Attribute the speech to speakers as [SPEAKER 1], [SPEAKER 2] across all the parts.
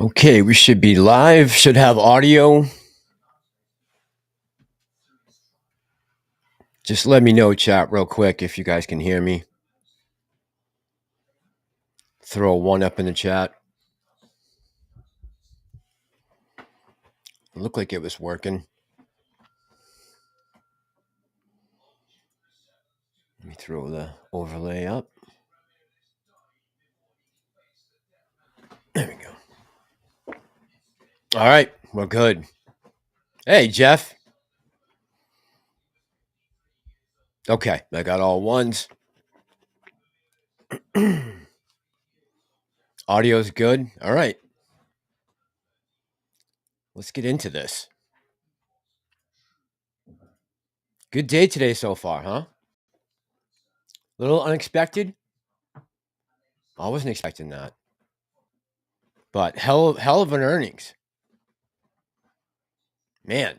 [SPEAKER 1] Okay, we should be live, should have audio. Just let me know, chat, real quick, if you guys can hear me. Throw a 1 up in the chat. It looked like it was working. Let me throw the overlay up. There we go. All right, we're good. Hey, Jeff. Okay, I got all 1s. Audio's good. All right. Let's get into this. Good day today so far, huh? A little unexpected. I wasn't expecting that. But hell of an earnings. Man.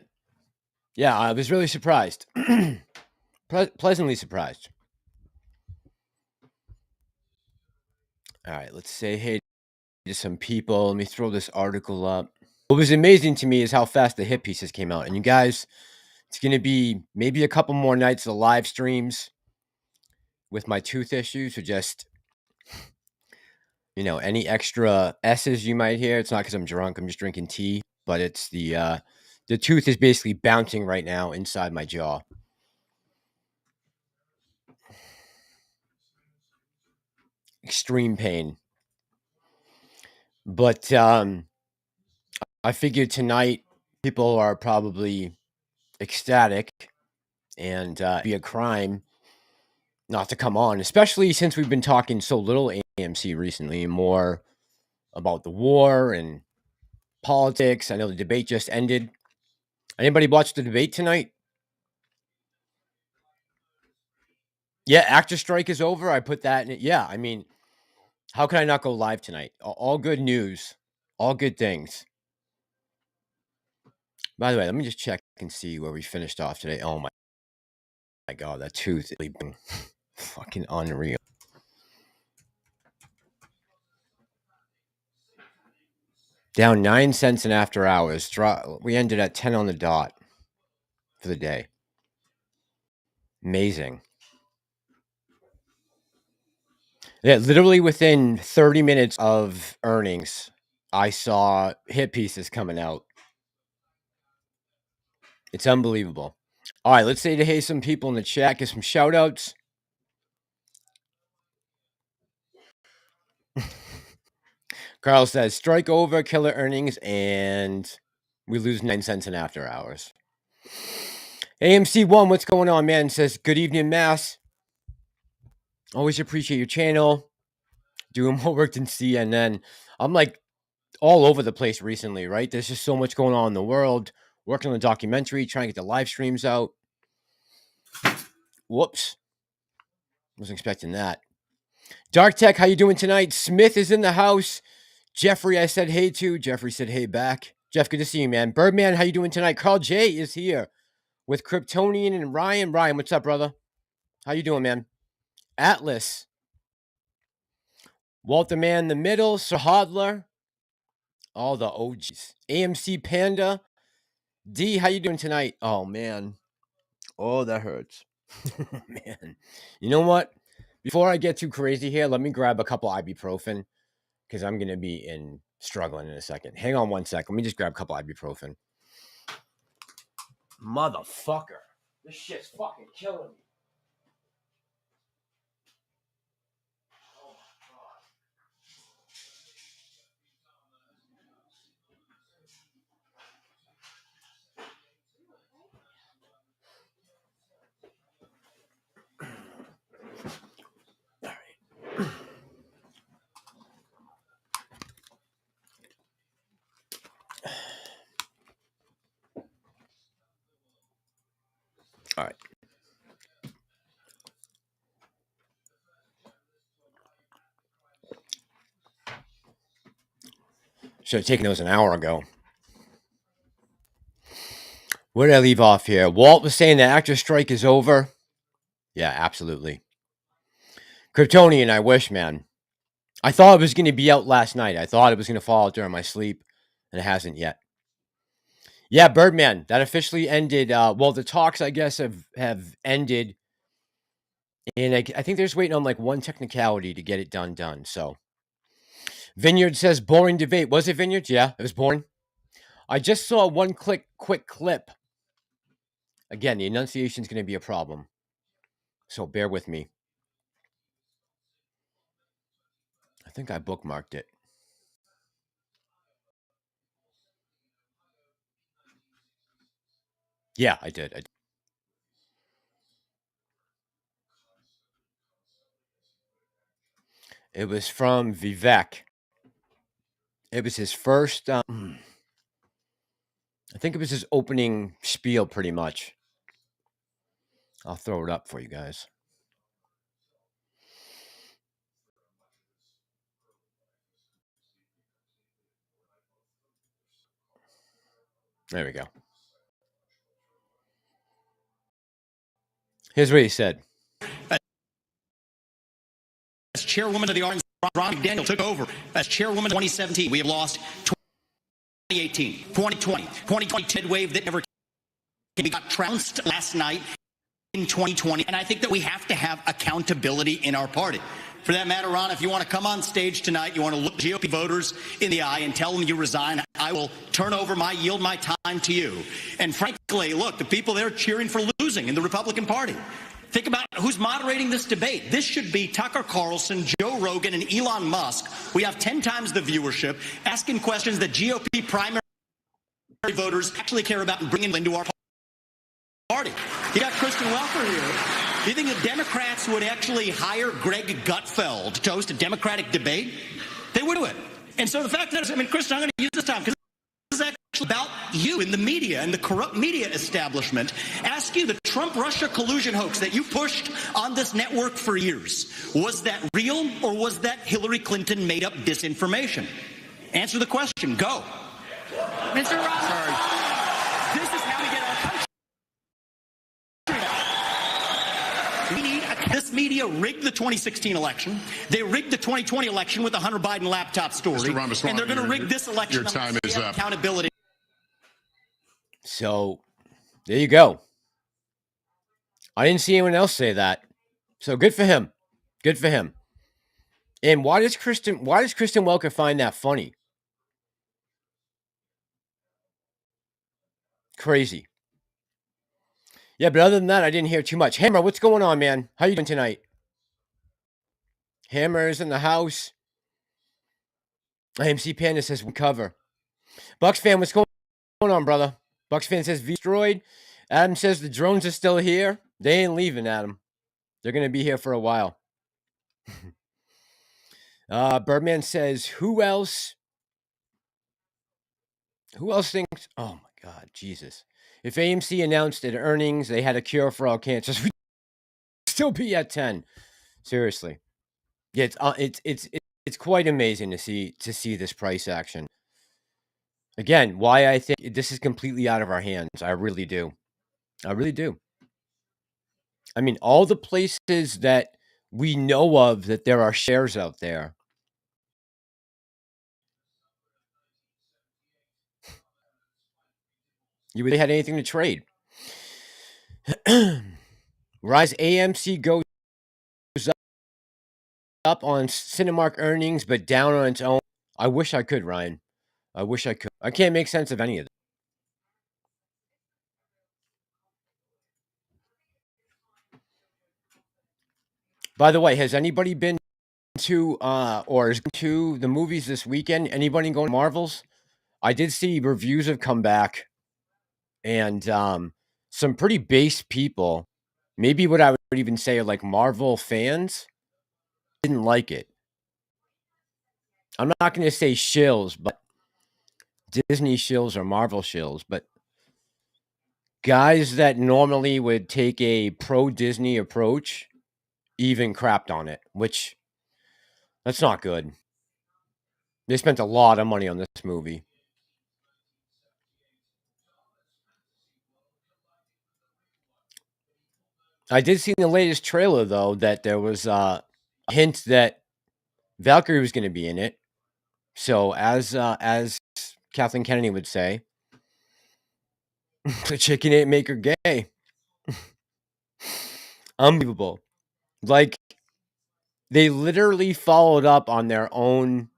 [SPEAKER 1] Yeah, I was really surprised. Pleasantly surprised. All right, let's say hey to some people. Let me throw this article up. What was amazing to me is how fast the hit pieces came out. And you guys, it's going to be maybe a couple more nights of live streams with my tooth issues. So just, any extra S's you might hear. It's not because I'm drunk. I'm just drinking tea. But it's the tooth is basically bouncing right now inside my jaw. Extreme pain. But I figured tonight people are probably ecstatic and be a crime not to come on, especially since we've been talking so little AMC recently, and more about the war and politics. I know the debate just ended. Anybody watch the debate tonight? Yeah, actor strike is over. I put that in it. Yeah, I mean, how can I not go live tonight? All good news, all good things. By the way, let me just check and see where we finished off today. Oh my God, that tooth is fucking unreal. Down 9 cents in after hours. We ended at 10 on the dot for the day. Amazing. Yeah, literally within 30 minutes of earnings, I saw hit pieces coming out. It's unbelievable. All right, let's say to hey some people in the chat, get some shout outs. Carl says strike over, killer earnings, and we lose 9 cents in after hours. AMC1, what's going on, man? Says good evening, Mass. Always appreciate your channel. Doing more work than CNN. I'm like all over the place recently, right? There's just so much going on in the world. Working on the documentary, trying to get the live streams out. Whoops. Wasn't expecting that. Dark Tech, how you doing tonight? Smith is in the house. Jeffrey, I said hey to. Jeffrey said hey back. Jeff, good to see you, man. Birdman, how you doing tonight? Carl J is here with Kryptonian and Ryan. Ryan, what's up, brother? How you doing, man? Atlas. Walter Man in the middle. Sir Hodler. All the OGs. AMC Panda. D, how you doing tonight? Oh, man. Oh, that hurts. Man. You know what? Before I get too crazy here, let me grab a couple ibuprofen because I'm going to be struggling in a second. Hang on 1 sec. Let me just grab a couple ibuprofen. Motherfucker. This shit's fucking killing me. All right. Should have taken those an hour ago. Where did I leave off here? Walt was saying the actor strike is over. Yeah, absolutely. Kryptonian, I wish, man. I thought it was going to be out last night. I thought it was going to fall out during my sleep, and it hasn't yet. Yeah, Birdman, that officially ended. Well, the talks, I guess, have ended, and I think they're just waiting on like one technicality to get it done. So, Vineyard says boring debate. Was it Vineyard? Yeah, it was boring. I just saw one quick clip. Again, the enunciation is going to be a problem, so bear with me. I think I bookmarked it. Yeah, I did. It was from Vivek. It was his first. I think it was his opening spiel, pretty much. I'll throw it up for you guys. There we go. Here's what he said.
[SPEAKER 2] As chairwoman of the Aron, Ron McDaniel took over as chairwoman in 2017. We have lost 2018, 2020, 2022 wave that never came. We got trounced last night in 2020, and I think that we have to have accountability in our party. For that matter, Ron, if you want to come on stage tonight, you want to look GOP voters in the eye and tell them you resign, I will yield my time to you. And frankly, look, the people there cheering for losing in the Republican Party. Think about who's moderating this debate. This should be Tucker Carlson, Joe Rogan, and Elon Musk. We have 10 times the viewership, asking questions that GOP primary voters actually care about and bringing into our party. You got Kristen Welker here. Do you think the Democrats would actually hire Greg Gutfeld to host a Democratic debate? They would do it. And so the fact is, Kristen, I'm going to use this time because this is actually about you in the media and the corrupt media establishment. Ask you, the Trump-Russia collusion hoax that you pushed on this network for years, was that real or was that Hillary Clinton made up disinformation? Answer the question. Go. Mr. Ross. Sorry. This is how we get our country. This media rigged the 2016 election. They rigged the 2020 election with the Hunter Biden laptop story. And they're going to rig this election.
[SPEAKER 3] Your time is up.
[SPEAKER 2] Accountability.
[SPEAKER 1] So, there you go. I didn't see anyone else say that. So good for him. Good for him. And why does Kristen Welker find that funny? Crazy. Yeah, but other than that, I didn't hear too much. Hammer, what's going on, man? How you doing tonight? Hammer is in the house. IMC Panda says we cover. Bucks fan, what's going on, brother? Bucks fan says V destroyed. Adam says the drones are still here. They ain't leaving, Adam. They're going to be here for a while. Birdman says, who else thinks, oh my God, Jesus. If AMC announced at earnings they had a cure for all cancers, we'd still be at 10. Seriously. Yeah, it's quite amazing to see this price action. Again, why I think this is completely out of our hands. I really do. I really do. I mean, all the places that we know of that there are shares out there. You really had anything to trade. Rise AMC goes up on Cinemark earnings, but down on its own. I wish I could, Ryan. I wish I could. I can't make sense of any of it. By the way, has anybody been to or is to the movies this weekend? Anybody going to Marvels? I did see reviews have come back, and some pretty base people, maybe what I would even say are like Marvel fans, didn't like it. I'm not going to say shills, but Disney shills or Marvel shills, but guys that normally would take a pro-Disney approach even crapped on it, which that's not good. They spent a lot of money on this movie. I did see in the latest trailer, though, that there was a hint that Valkyrie was going to be in it. So as Kathleen Kennedy would say, the chicken ain't make her gay. Unbelievable. Like they literally followed up on their own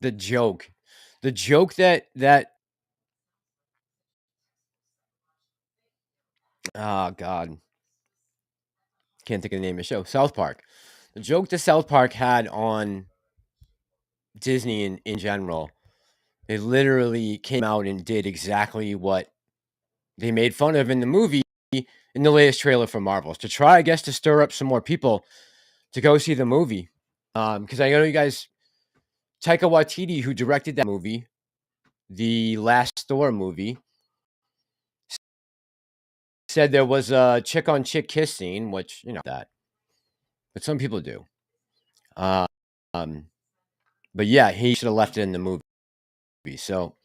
[SPEAKER 1] the joke. The joke that oh god. Can't think of the name of the show. South Park. The joke that South Park had on Disney in general. They literally came out and did exactly what they made fun of in the movie in the latest trailer for Marvels to try, I guess, to stir up some more people to go see the movie. Because I know you guys, Taika Waititi, who directed that movie, the last Thor movie, said there was a chick on chick kiss scene, which that, but some people do. Um, but yeah, he should have left it in the movie. So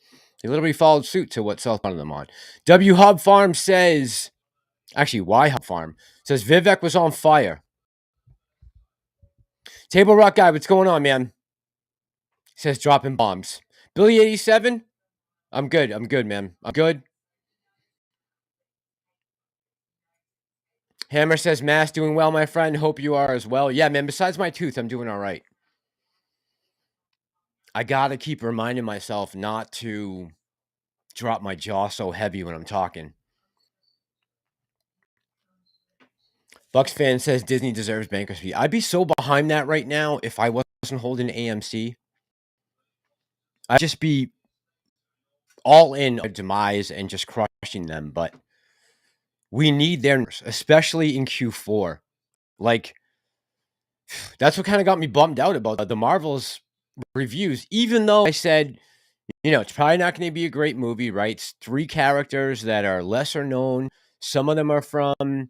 [SPEAKER 1] he literally followed suit to what South wanted them on. W Hub Farm says, actually, Y Hub Farm says Vivek was on fire. Table Rock guy, what's going on, man? Says dropping bombs. Billy 87, I'm good. I'm good, man. I'm good. Hammer says, Mass doing well, my friend. Hope you are as well. Yeah, man. Besides my tooth, I'm doing all right. I gotta keep reminding myself not to drop my jaw so heavy when I'm talking. Bucks fan says Disney deserves bankruptcy. I'd be so behind that right now if I wasn't holding AMC. I'd just be all in on demise and just crushing them. But we need their, especially in Q4. Like, that's what kind of got me bummed out about the Marvels reviews, even though I said, it's probably not going to be a great movie, right? It's 3 characters that are lesser known. Some of them are from,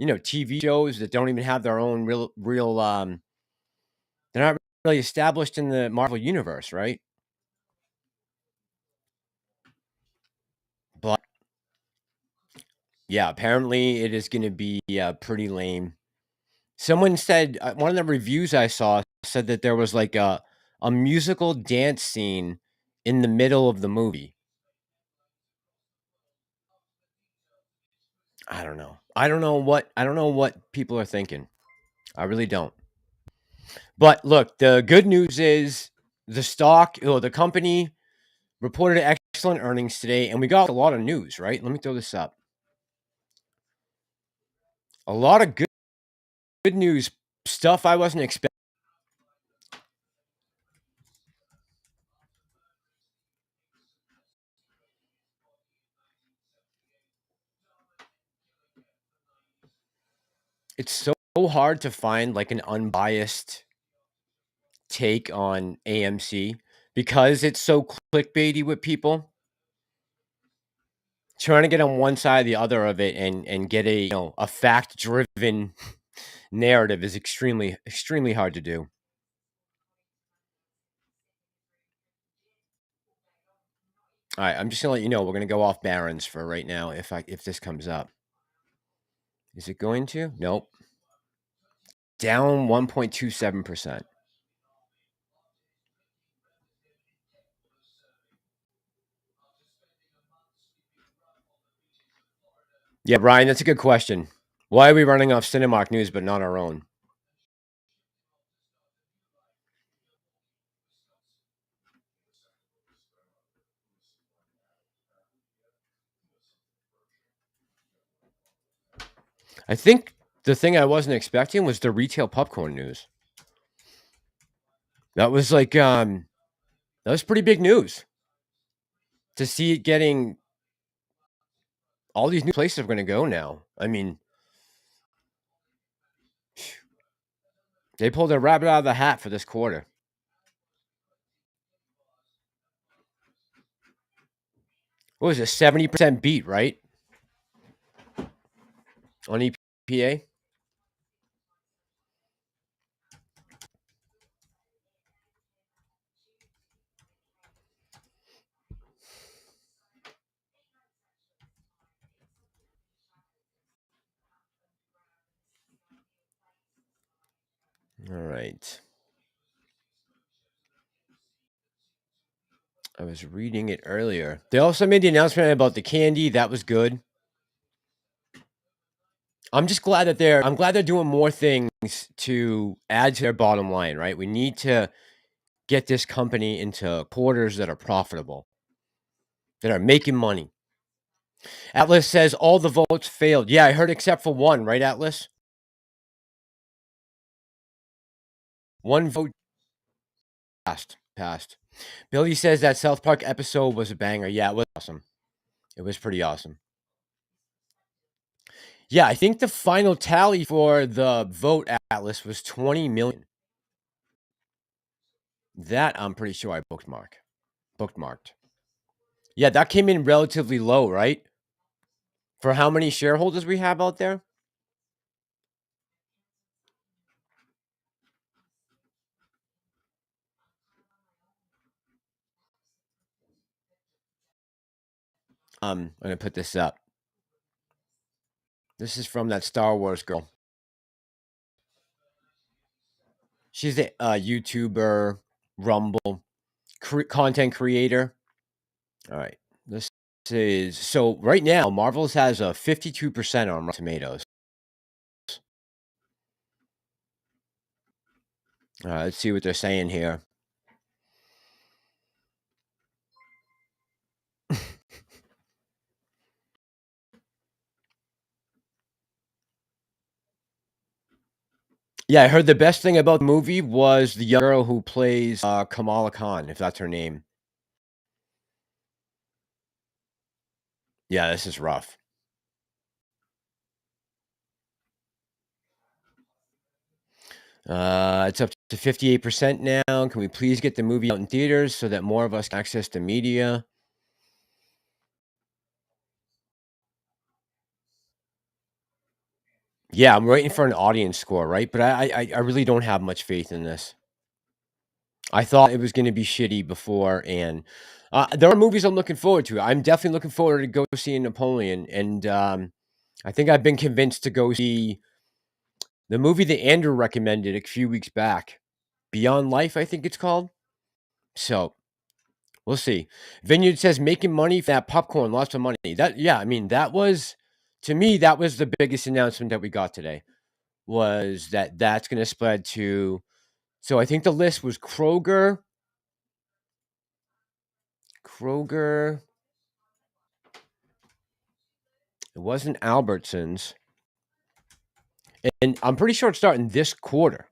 [SPEAKER 1] TV shows that don't even have their own real, they're not really established in the Marvel universe, right? But yeah, apparently it is going to be pretty lame. Someone said, one of the reviews I saw said that there was like a musical dance scene in the middle of the movie. I don't know. I don't know what people are thinking. I really don't. But look, the good news is the company reported excellent earnings today, and we got a lot of news, right? Let me throw this up. A lot of good news stuff I wasn't expecting. It's so hard to find like an unbiased take on AMC because it's so clickbaity with people. Trying to get on one side or the other of it and get a fact driven narrative is extremely hard to do. All right, I'm just gonna let you know we're gonna go off Barron's for right now if this comes up. Is it going to? Nope. Down 1.27%. Yeah, Brian, that's a good question. Why are we running off Cinemark News but not our own? I think the thing I wasn't expecting was the retail popcorn news. That was like that was pretty big news. To see it getting all these new places are going to go now. I mean, they pulled a rabbit out of the hat for this quarter. What was it? 70% beat, right? On EPA. All right. I was reading it earlier. They also made the announcement about the candy. That was good. I'm just glad that I'm glad they're doing more things to add to their bottom line, right? We need to get this company into quarters that are profitable, that are making money. Atlas says all the votes failed. Yeah, I heard except for one, right, Atlas? One vote passed. Billy says that South Park episode was a banger. Yeah, it was awesome. It was pretty awesome. Yeah, I think the final tally for the vote, Atlas, was 20 million. That I'm pretty sure I bookmarked. Yeah, that came in relatively low, right? For how many shareholders we have out there? I'm gonna put this up. This is from that Star Wars girl. She's a YouTuber, Rumble, content creator. All right, this is so right now. Marvel's has a 52% on Rotten Tomatoes. Let's see what they're saying here. Yeah, I heard the best thing about the movie was the young girl who plays Kamala Khan, if that's her name. Yeah, this is rough. It's up to 58% now. Can we please get the movie out in theaters so that more of us can access the media? Yeah, I'm waiting for an audience score, right? But I really don't have much faith in this. I thought it was going to be shitty before, and there are movies I'm looking forward to. I'm definitely looking forward to go seeing Napoleon, and I think I've been convinced to go see the movie that Andrew recommended a few weeks back, Beyond Life, I think it's called. So we'll see. Vineyard says making money for that popcorn, lots of money. I mean, that was to me that was the biggest announcement that we got today. Was that's going to spread to? So I think the list was Kroger. It wasn't Albertsons, and I'm pretty sure it's starting this quarter.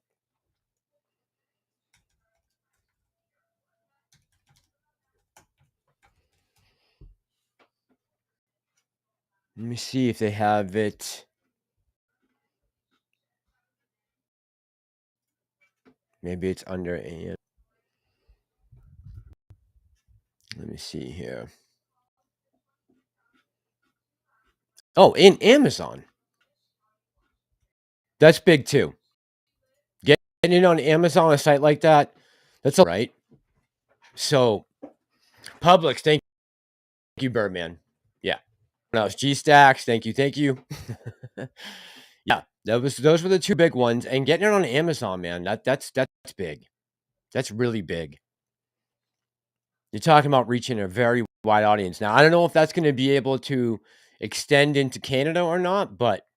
[SPEAKER 1] Let me see if they have it. Maybe it's under AM. Let me see here. Oh, in Amazon. That's big too. Getting it on Amazon, a site like that, that's all right. So, Publix, thank you, Birdman. Yeah. When I was G Stacks, thank you. Yeah, those were the two big ones, and getting it on Amazon, man, that's big. That's really big. You're talking about reaching a very wide audience. Now, I don't know if that's going to be able to extend into Canada or not, but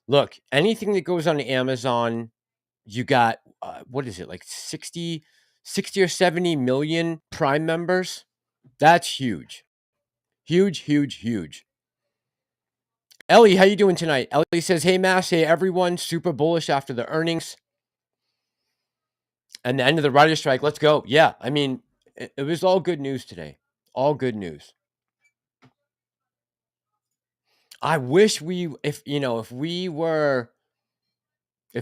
[SPEAKER 1] look, anything that goes on Amazon, you got what is it, like 60 or 70 million Prime members? That's huge. Huge. Ellie, how you doing tonight? Ellie says, "Hey Mass, hey everyone, super bullish after the earnings and the end of the writer's strike. Let's go." Yeah, I mean, it was all good news today. All good news. I wish if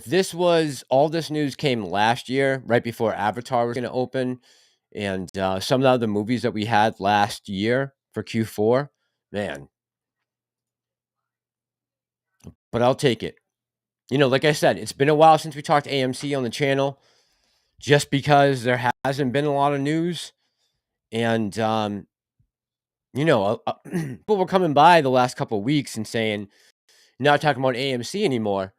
[SPEAKER 1] this was all this news came last year, right before Avatar was going to open, and some of the other movies that we had last year for Q4, man. But I'll take it. Like I said, it's been a while since we talked AMC on the channel, just because there hasn't been a lot of news, and people were coming by the last couple of weeks and saying, not talking about AMC anymore.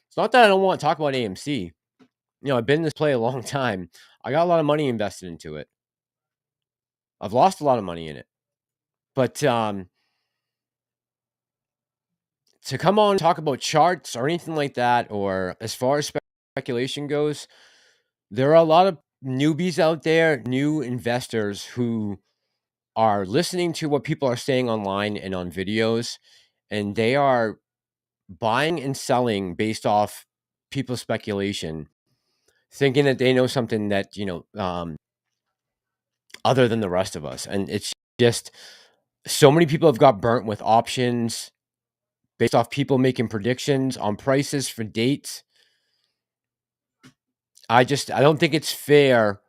[SPEAKER 1] It's not that I don't want to talk about AMC. I've been in this play a long time. I got a lot of money invested into it. I've lost a lot of money in it. But to come on and talk about charts or anything like that, or as far as speculation goes, there are a lot of newbies out there, new investors who are listening to what people are saying online and on videos, and they are buying and selling based off people's speculation, thinking that they know something that, other than the rest of us. And it's just so many people have got burnt with options based off people making predictions on prices for dates. I don't think it's fair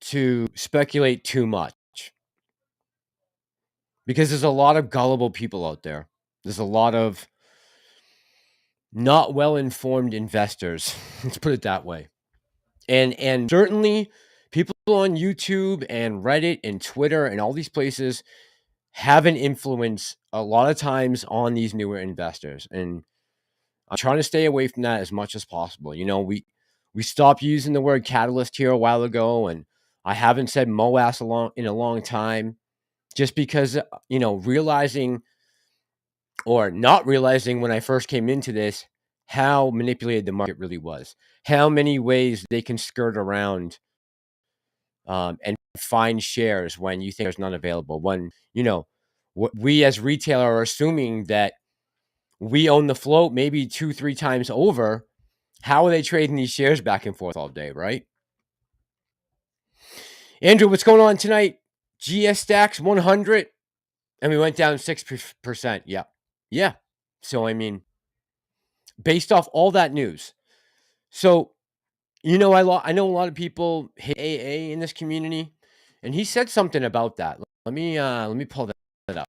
[SPEAKER 1] to speculate too much because there's a lot of gullible people out there. There's a lot of not well-informed investors. Let's put it that way. And certainly people on YouTube and Reddit and Twitter and all these places have an influence a lot of times on these newer investors. And I'm trying to stay away from that as much as possible. We stopped using the word catalyst here a while ago, and I haven't said MOAS in a long time, just because, realizing or not realizing when I first came into this, how manipulated the market really was, how many ways they can skirt around and find shares when you think there's none available. When, we as retailer are assuming that we own the float maybe 2-3 times over. How are they trading these shares back and forth all day, right? Andrew, what's going on tonight? GS stacks 100, and we went down 6%. Yeah. Yeah. So, I mean, based off all that news. So, I know a lot of people hate AA in this community, and he said something about that. Let me pull that up.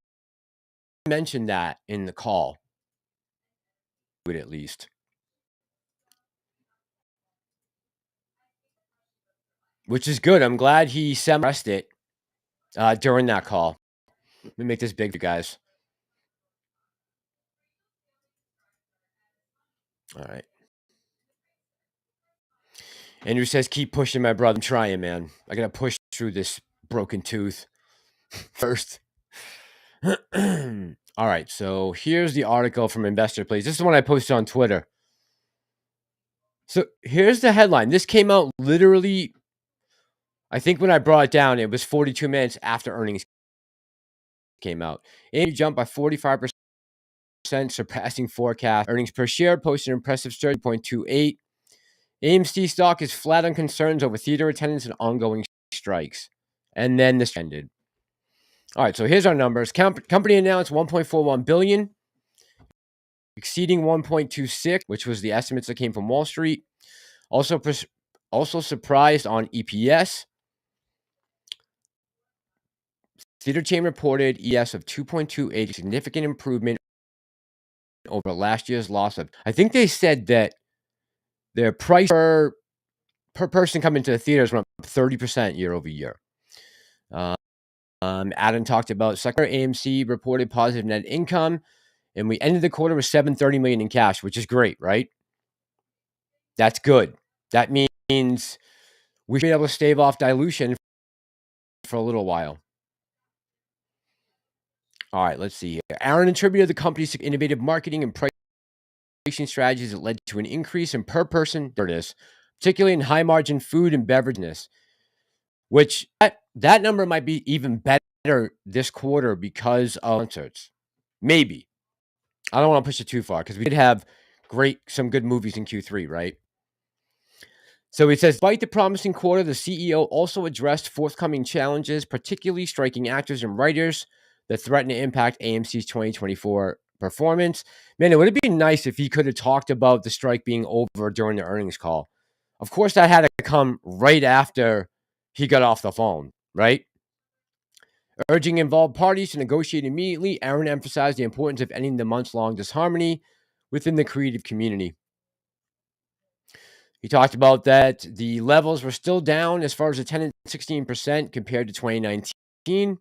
[SPEAKER 1] I mentioned that in the call, at least. Which is good. I'm glad he summarized it during that call. Let me make this big for you guys. All right. Andrew says, keep pushing, my brother. I'm trying, man. I got to push through this broken tooth first. All right. So here's the article from Investor Place. This is the one I posted on Twitter. So here's the headline. This came out literally, I think when I brought it down, it was 42 minutes after earnings came out. And jumped by 45%, surpassing forecast. Earnings per share posted an impressive 30.28. AMC stock is flat on concerns over theater attendance and ongoing strikes. And then this ended. All right, so here's our numbers. Company announced $1.41 billion, exceeding $1.26, which was the estimates that came from Wall Street. Also surprised on EPS. Theater chain reported ES of 2.28, significant improvement over last year's loss of, I think they said that their price per person coming to the theaters went up 30% year over year. Aron talked about second AMC reported positive net income, and we ended the quarter with $730 million in cash, which is great, right? That's good. That means we should be able to stave off dilution for a little while. All right, let's see here. Aron attributed the company's innovative marketing and pricing strategies that led to an increase in per person, particularly in high margin food and beverages, which that number might be even better this quarter because of concerts. Maybe. I don't want to push it too far because we did have some good movies in Q3, right? So he says, despite the promising quarter, the CEO also addressed forthcoming challenges, particularly striking actors and writers that threaten to impact AMC's 2024 performance. Man, it would have been nice if he could have talked about the strike being over during the earnings call. Of course, that had to come right after he got off the phone, right? Urging involved parties to negotiate immediately, Aron emphasized the importance of ending the months-long disharmony within the creative community. He talked about that the levels were still down as far as attendance, 16% compared to 2019.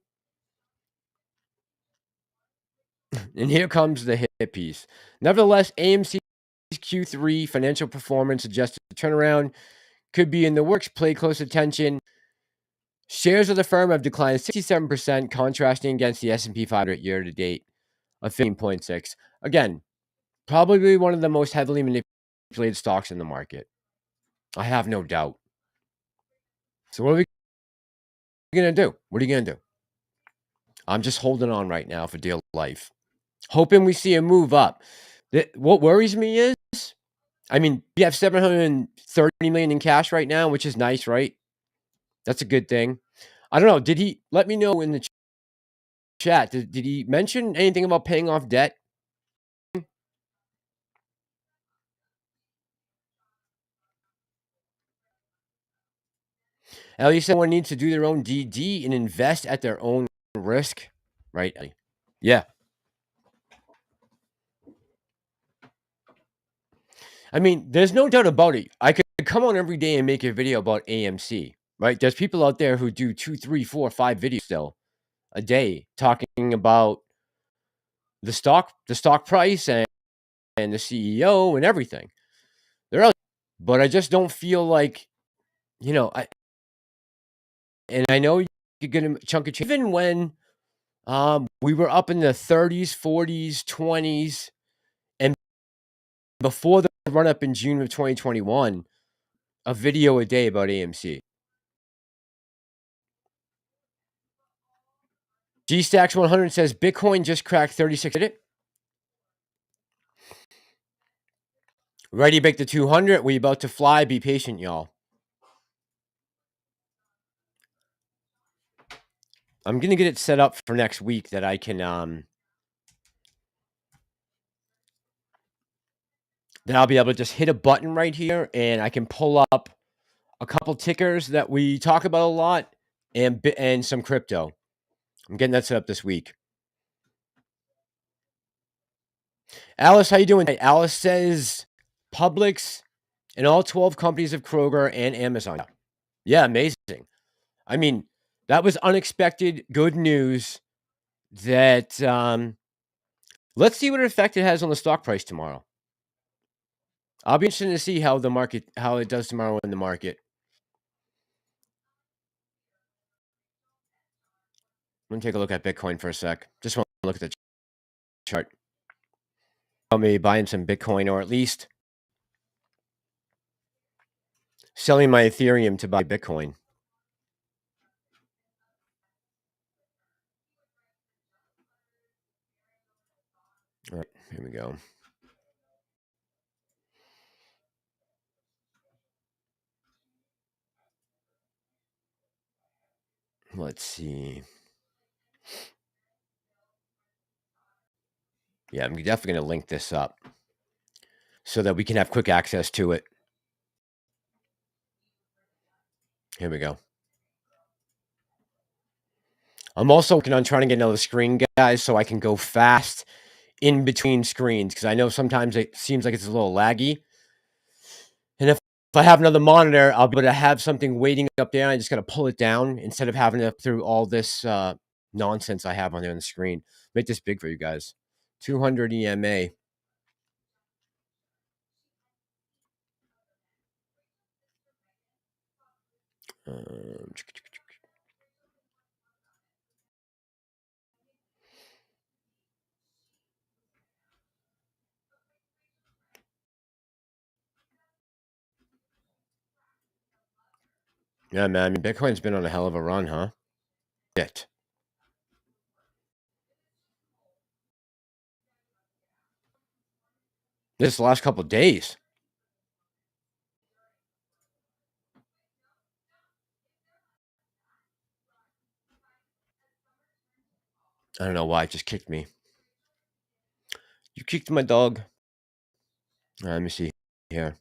[SPEAKER 1] And here comes the hit piece. Nevertheless, AMC's Q3 financial performance suggested the turnaround could be in the works. Pay close attention Shares of the firm have declined 67%, contrasting against the S&P 500 year to date of 15.6. Again, probably one of the most heavily manipulated stocks in the market. I have no doubt. So what are we going to do? What are you going to do? I'm just holding on right now for dear life, hoping we see a move up. What worries me is, I mean, we have $730 million in cash right now, which is nice, right? That's a good thing. I don't know. Did he let me know in the chat? Did he mention anything about paying off debt? At least someone needs to do their own DD and invest at their own risk, right? Yeah. I mean, there's no doubt about it. I could come on every day and make a video about AMC, right? There's people out there who do 2, 3, 4, 5 videos still a day talking about the stock price and the CEO and everything. They're out, but I just don't feel like, I know you could get a chunk of change. Even when we were up in the 30s, 40s, 20s, and before the run up in June of 2021, a video a day about AMC. G-Stacks 100 says Bitcoin just cracked 36. Did it? Ready to bake the 200. We about to fly. Be patient, y'all. I'm gonna get it set up for next week that I can then I'll be able to just hit a button right here and I can pull up a couple tickers that we talk about a lot and some crypto. I'm getting that set up this week. Alice, how you doing? Alice says Publix and all 12 companies of Kroger and Amazon. Yeah, amazing. I mean, that was unexpected good news that let's see what effect it has on the stock price tomorrow. I'll be interested to see how it does tomorrow in the market. Let me take a look at Bitcoin for a sec. Just want to look at the chart. I'll be buying some Bitcoin, or at least selling my Ethereum to buy Bitcoin. All right, here we go. Let's see. Yeah, I'm definitely going to link this up so that we can have quick access to it. Here we go. I'm also working on trying to get another screen, guys, so I can go fast in between screens, because I know sometimes it seems like it's a little laggy. And if I have another monitor, I'll be able to have something waiting up there. I just got to pull it down instead of having to through all this nonsense I have on there on the screen. Make this big for you guys. 200 EMA. Yeah, man. I mean, Bitcoin's been on a hell of a run, huh? Shit. This last couple of days. I don't know why it just kicked me. You kicked my dog. Let me see here.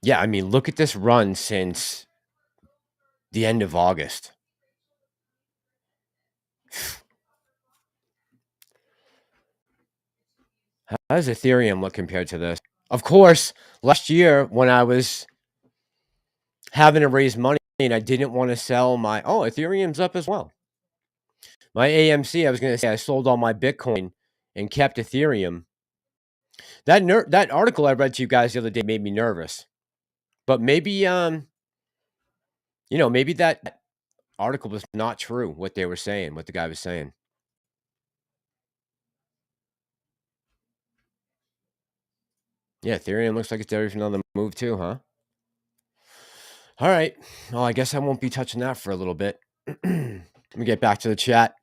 [SPEAKER 1] Yeah, I mean, look at this run since the end of August. How does Ethereum look compared to this? Of course, last year when I was having to raise money and I didn't want to sell my... Oh, Ethereum's up as well. My AMC, I was going to say I sold all my Bitcoin and kept Ethereum. That article I read to you guys the other day made me nervous. But maybe maybe that article was not true, what they were saying, what the guy was saying. Yeah, Ethereum looks like it's everything on the move too, huh? All right. Well, I guess I won't be touching that for a little bit. Let me get back to the chat.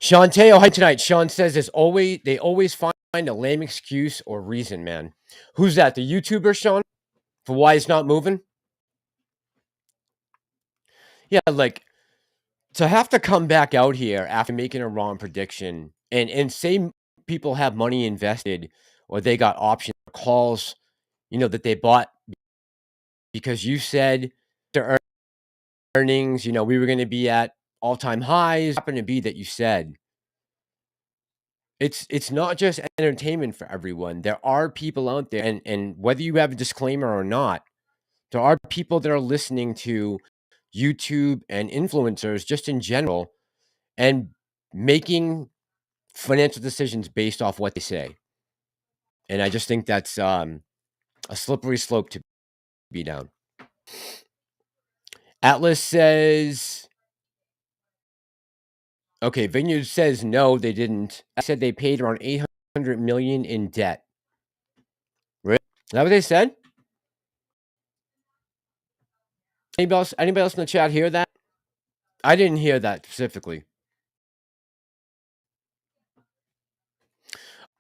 [SPEAKER 1] Sean Teo, hi tonight. Sean says they always find a lame excuse or reason, man. Who's that? The YouTuber, Sean? For why it's not moving? Yeah, like to have to come back out here after making a wrong prediction and say people have money invested or they got option calls, that they bought because you said their earnings, we were going to be at all-time highs. Happened to be that you said it's not just entertainment for everyone. There are people out there, and whether you have a disclaimer or not, there are people that are listening to YouTube and influencers just in general and making financial decisions based off what they say. And I just think that's a slippery slope to be down. Atlas says, okay, Vineyard says no, they didn't. I said they paid around $800 million in debt. Really? Is that what they said? Anybody else in the chat hear that? I didn't hear that specifically.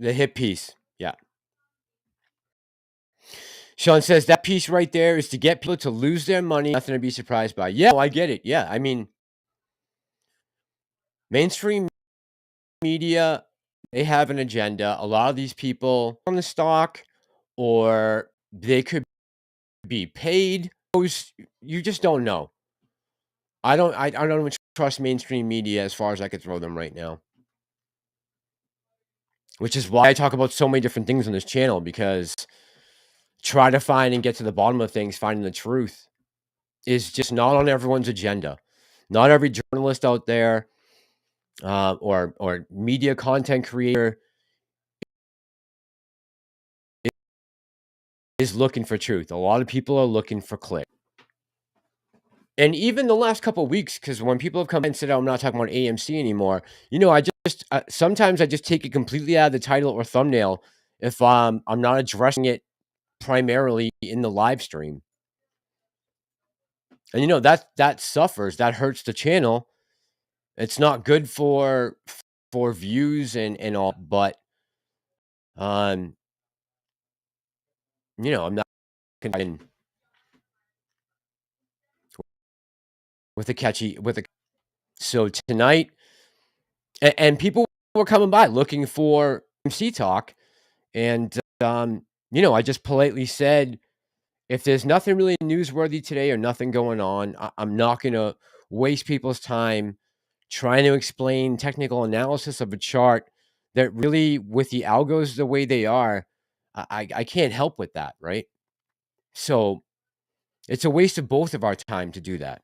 [SPEAKER 1] The hit piece. Yeah. Sean says that piece right there is to get people to lose their money. Nothing to be surprised by. Yeah, I get it. Yeah. I mean, mainstream media, they have an agenda. A lot of these people on the stock, or they could be paid. You just don't know. I don't trust mainstream media as far as I could throw them right now. Which is why I talk about so many different things on this channel, because try to find and get to the bottom of things, finding the truth is just not on everyone's agenda. Not every journalist out there or media content creator is looking for truth. A lot of people are looking for click. And even the last couple of weeks, because when people have come and said, oh, I'm not talking about AMC anymore, I just sometimes I just take it completely out of the title or thumbnail if I'm not addressing it primarily in the live stream. And that suffers, that hurts the channel. It's not good for views and all, but I'm not going with a so tonight, and people were coming by looking for MC talk, and I just politely said, if there's nothing really newsworthy today or nothing going on, I'm not going to waste people's time trying to explain technical analysis of a chart that really, with the algos the way they are, I can't help with that, right? So it's a waste of both of our time to do that.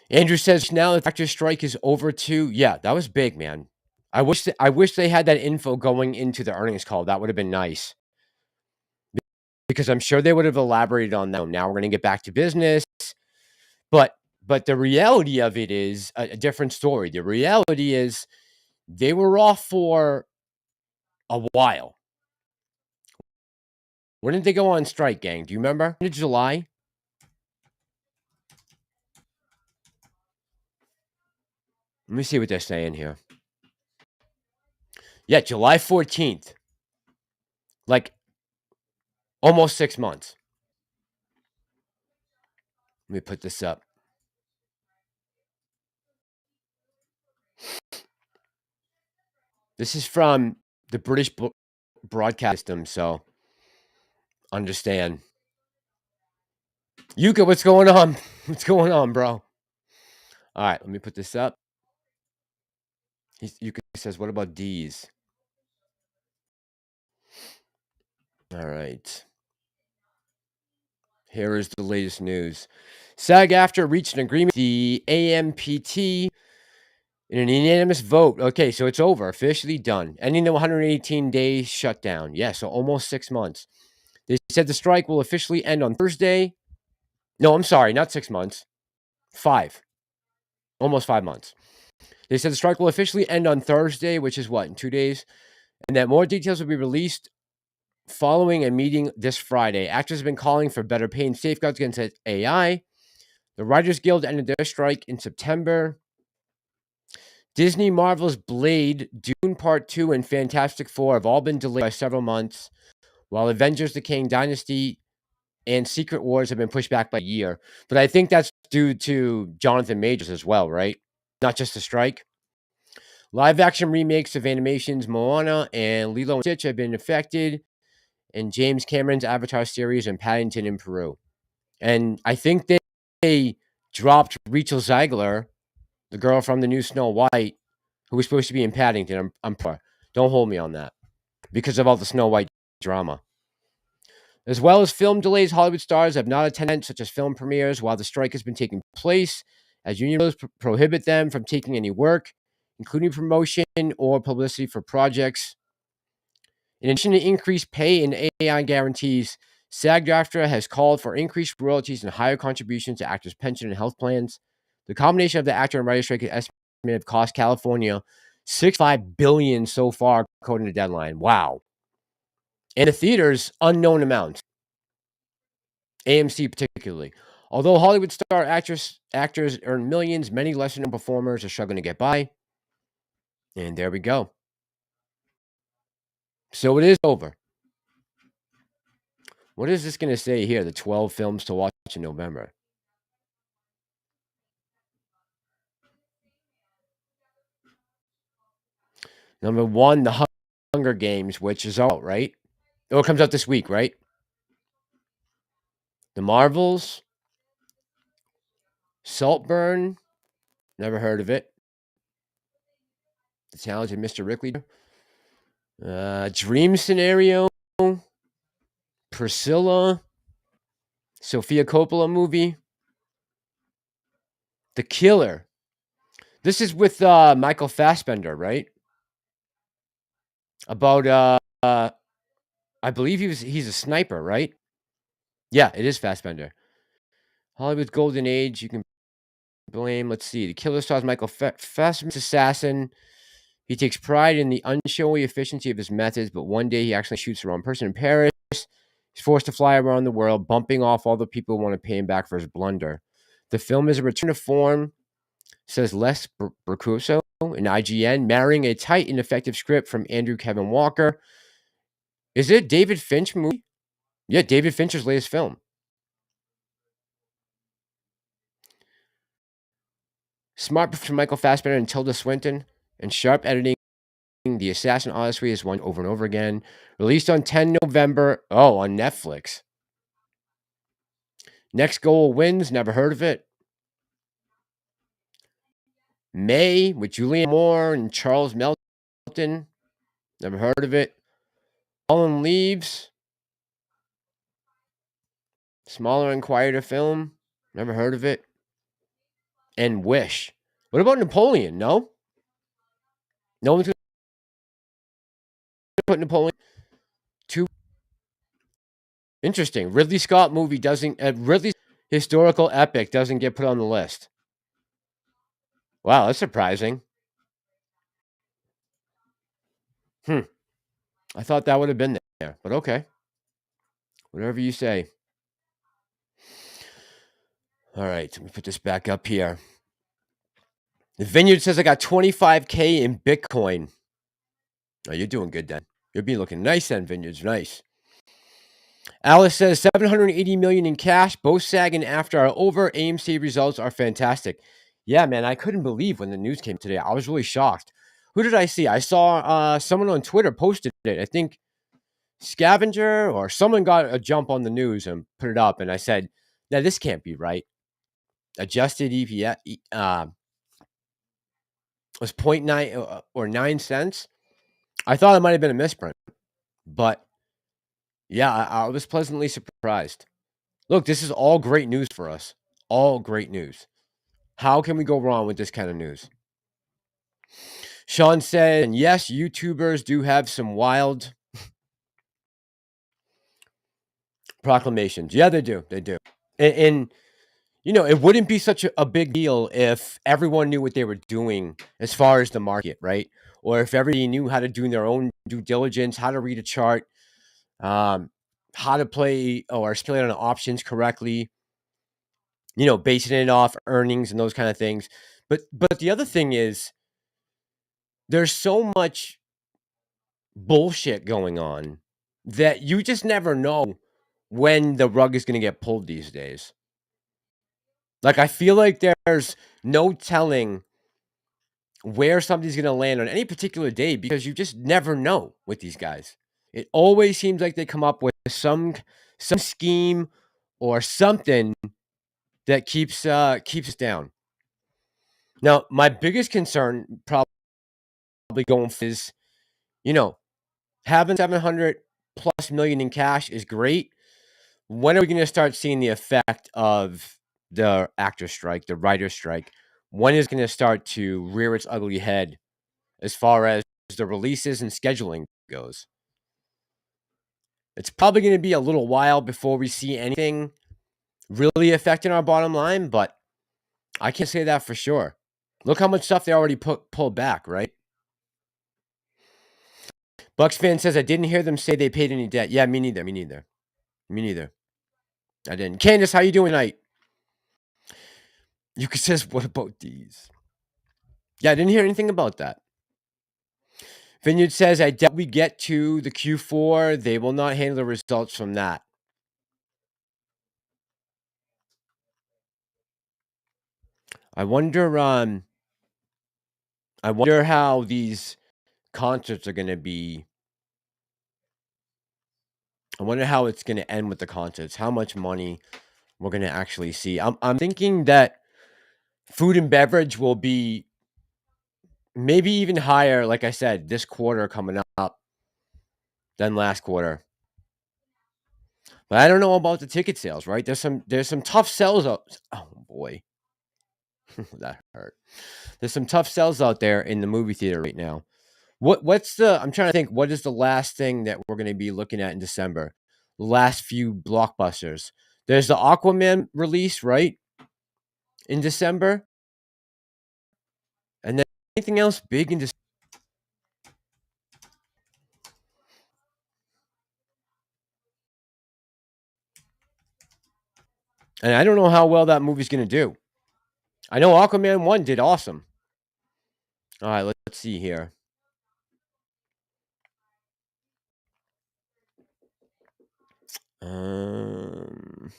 [SPEAKER 1] Andrew says now the factor strike is over too. Yeah, that was big, man. I wish they had that info going into the earnings call. That would have been nice, because I'm sure they would have elaborated on that. Now we're going to get back to business, but the reality of it is a different story. The reality is they were off for a while. When did they go on strike, gang? Do you remember? In July? Let me see what they're saying here. Yeah, July 14th. Like almost 6 months. Let me put this up. This is from the British broadcast system, so understand. Yuka, what's going on? What's going on, bro? All right, let me put this up. Yuka says, what about D's? All right. Here is the latest news. SAG-AFTRA reached an agreement with the AMPT In an unanimous vote. Okay, so it's over, officially done. Ending the 118-day shutdown. Yeah, so almost 6 months. They said the strike will officially end on Thursday. No, I'm sorry, not 6 months. 5. Almost 5 months. They said the strike will officially end on Thursday, which is what, in 2 days? And that more details will be released following a meeting this Friday. Actors have been calling for better pay and safeguards against AI. The Writers Guild ended their strike in September. Disney Marvel's Blade, Dune Part 2, and Fantastic Four have all been delayed by several months, while Avengers: The Kang Dynasty and Secret Wars have been pushed back by a year. But I think that's due to Jonathan Majors as well, right? Not just the strike. Live action remakes of animations Moana and Lilo and Stitch have been affected, and James Cameron's Avatar series and Paddington in Peru. And I think they dropped Rachel Zegler, the girl from the new Snow White, who was supposed to be in Paddington. I'm poor. Don't hold me on that because of all the Snow White drama. As well as film delays, Hollywood stars have not attended, such as film premieres, while the strike has been taking place, as union rules prohibit them from taking any work, including promotion or publicity for projects. In addition to increased pay and AI guarantees, SAG-AFTRA has called for increased royalties and higher contributions to actors' pension and health plans. The combination of the actor and writer strike is estimated to cost California $65 billion so far, according to Deadline. Wow. And the theaters, unknown amounts. AMC particularly. Although Hollywood star actors earn millions, many lesser-known performers are struggling to get by. And there we go. So it is over. What is this going to say here? The 12 films to watch in November. Number 1, The Hunger Games, which is out, right? Oh, it comes out this week, right? The Marvels. Saltburn. Never heard of it. The Talented Mr. Ripley. Dream Scenario. Priscilla. Sofia Coppola movie. The Killer. This is with Michael Fassbender, right? About I believe he's a sniper, right? Yeah, it is Fassbender. Hollywood's golden age. You can blame. Let's see. The Killer stars Michael Fassbender's assassin. He takes pride in the unshowy efficiency of his methods, but one day he actually shoots the wrong person in Paris. He's forced to fly around the world, bumping off all the people who want to pay him back for his blunder. The film is a return to form, says Les Bercuso in IGN, marrying a tight and effective script from Andrew Kevin Walker. Is it a David Finch movie? Yeah, David Fincher's latest film. Smart from Michael Fassbender and Tilda Swinton, and sharp editing. The Assassin Odyssey is won over and over again. Released on 10 November. Oh, on Netflix. Next Goal Wins. Never heard of it. May with Julianne Moore and Charles Melton. Never heard of it. Fallen Leaves. Smaller and quieter film. Never heard of it. And Wish. What about Napoleon? No? No one's going to put Napoleon. Too interesting. Ridley Scott movie doesn't... Ridley's historical epic doesn't get put on the list. Wow, that's surprising. I thought that would have been there, but okay. Whatever you say. All right, let me put this back up here. The Vineyard says I got 25K in Bitcoin. Oh, you're doing good then. You'll be looking nice then, Vineyard's nice. Alice says 780 million in cash. Both SAG and AFTRA are over. AMC results are fantastic. Yeah, man, I couldn't believe when the news came today. I was really shocked. Who did I see? I saw someone on Twitter posted it. I think Scavenger or someone got a jump on the news and put it up. And I said, "Now this can't be right." Adjusted EPS was 0.9 or 9 cents. I thought it might have been a misprint, but yeah, I was pleasantly surprised. Look, this is all great news for us. All great news. How can we go wrong with this kind of news? Sean said, and yes, YouTubers do have some wild proclamations. Yeah, they do. They do. And you know, it wouldn't be such a big deal if everyone knew what they were doing as far as the market, right? Or if everybody knew how to do their own due diligence, how to read a chart, um, how to play or speculate on options correctly, you know, basing it off earnings and those kind of things. But the other thing is there's so much bullshit going on that you just never know when the rug is going to get pulled these days. Like I feel like there's no telling where something's going to land on any particular day because you just never know with these guys. It always seems like they come up with some scheme or something that keeps us down. Now, my biggest concern probably going is, you know, having 700 plus million in cash is great. When are we going to start seeing the effect of the actor strike, the writer strike? When is it going to start to rear its ugly head as far as the releases and scheduling goes? It's probably going to be a little while before we see anything really affecting our bottom line, but I can't say that for sure. Look how much stuff they already pulled back, right? Bucks fan says, I didn't hear them say they paid any debt. Yeah, me neither. Me neither. Me neither. I didn't. Candace, how you doing tonight? Yuka says, what about these? Yeah, I didn't hear anything about that. Vineyard says, I doubt we get to the Q4. They will not handle the results from that. I wonder how these concerts are going to be. I wonder how it's going to end with the concerts. How much money we're going to actually see. I'm thinking that food and beverage will be maybe even higher, like I said, this quarter coming up than last quarter. But I don't know about the ticket sales, right? There's some tough sells out. Oh boy. That hurt. There's some tough sells out there in the movie theater right now. I'm trying to think, what is the last thing that we're going to be looking at in December? The last few blockbusters. There's the Aquaman release, right? In December. And then anything else big in December? And I don't know how well that movie's going to do. I know Aquaman 1 did awesome. All right, let's see here. Um,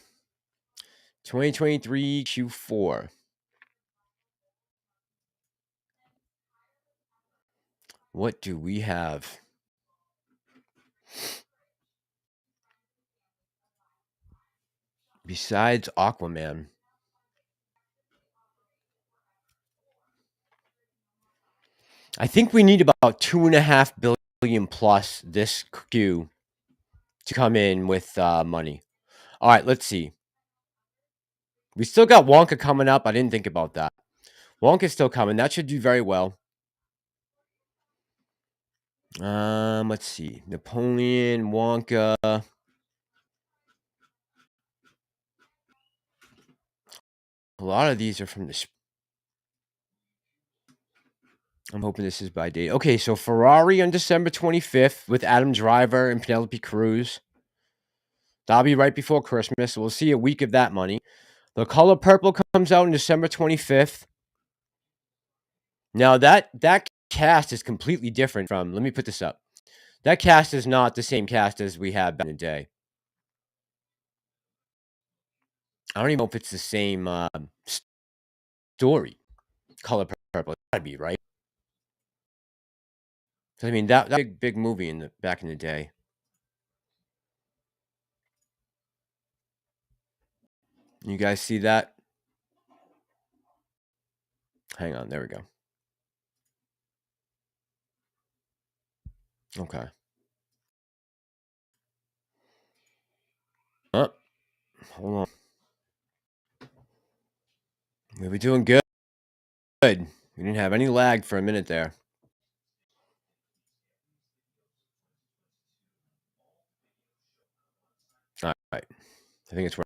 [SPEAKER 1] 2023 Q4. What do we have? Besides Aquaman. I think we need about 2.5 billion plus this Q to come in with money. All right, let's see. We still got Wonka coming up. I didn't think about that. Wonka's still coming. That should do very well. Let's see. Napoleon, Wonka. A lot of these are from the. I'm hoping this is by date. Okay, so Ferrari on December 25th with Adam Driver and Penelope Cruz. That'll be right before Christmas. So we'll see a week of that money. The Color Purple comes out on December 25th. Now that cast is completely different from. Let me put this up. That cast is not the same cast as we had back in the day. I don't even know if it's the same story. Color Purple, it's gotta be right. I mean that big movie in the back in the day. You guys see that? Hang on, there we go. Okay. Oh, hold on. We were doing good. We didn't have any lag for a minute there. All right. I think it's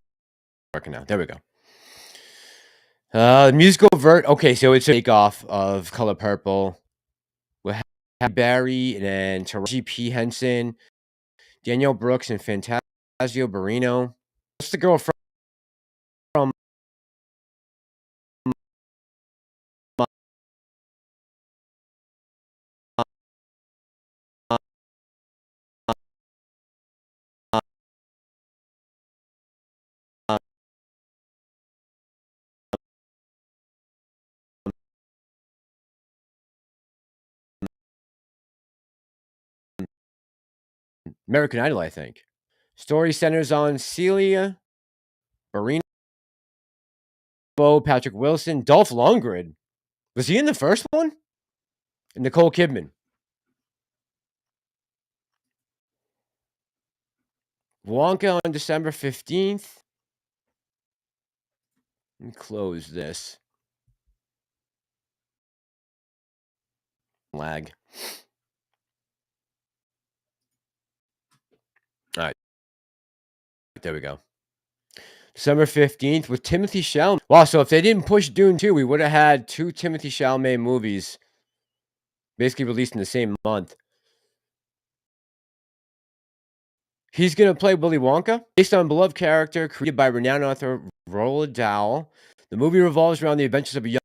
[SPEAKER 1] working now. There we go. The musical okay, so it's a takeoff of Color Purple with Halle Berry and then Taraji P. Henson, Danielle Brooks, and Fantasio Barrino. What's the girl from American Idol, I think. Story centers on Celia Barrino, Patrick Wilson, Dolph Lundgren. Was he in the first one? And Nicole Kidman. Wonka on December 15th. Let me close this. Lag. All right. There we go. December 15th with Timothy Chalamet. Wow, so if they didn't push Dune 2, we would have had 2 Timothy Chalamet movies basically released in the same month. He's going to play Willy Wonka, based on a beloved character created by renowned author Roald Dahl. The movie revolves around the adventures of a young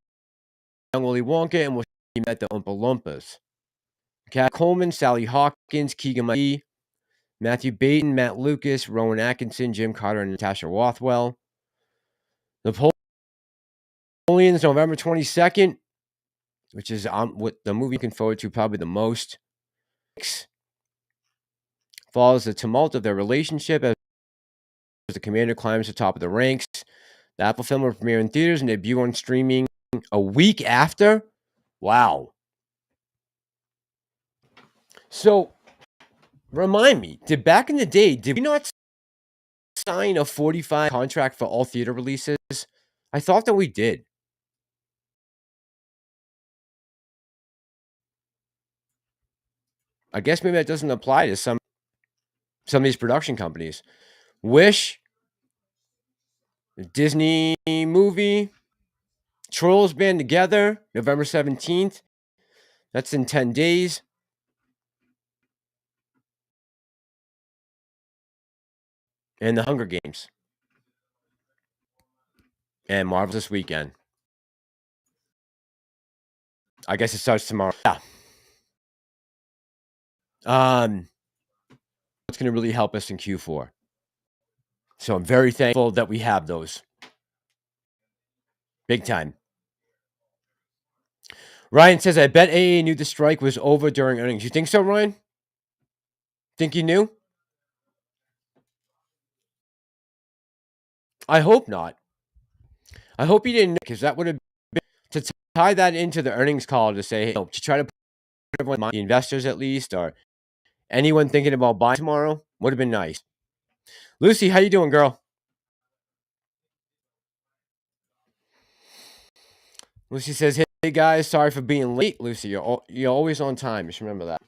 [SPEAKER 1] Willy Wonka and will be met the Oompa Loompas. Kat Coleman, Sally Hawkins, Keegan-Michael, Matthew Baton, Matt Lucas, Rowan Atkinson, Jim Carter, and Natasha Rothwell. Napoleon's November 22nd, which is what the movie looking forward to probably the most. Follows the tumult of their relationship as the commander climbs to the top of the ranks. The Apple film will premiere in theaters and debut on streaming a week after. Wow. So, remind me, back in the day, did we not sign a 45 contract for all theater releases? I thought that we did. I guess maybe that doesn't apply to some of these production companies. Wish, Disney movie, Trolls Band Together, November 17th. That's in 10 days. And The Hunger Games. And Marvel's this weekend. I guess it starts tomorrow. Yeah. It's going to really help us in Q4. So I'm very thankful that we have those. Big time. Ryan says, I bet AA knew the strike was over during earnings. You think so, Ryan? Think you knew? I hope not. I hope you didn't, because that would have been to tie that into the earnings call to say, hey, to try to put everyone, the investors at least, or anyone thinking about buying tomorrow, would have been nice. Lucy, how you doing, girl? Lucy says, hey guys, sorry for being late. Lucy, you're always on time. Just remember that.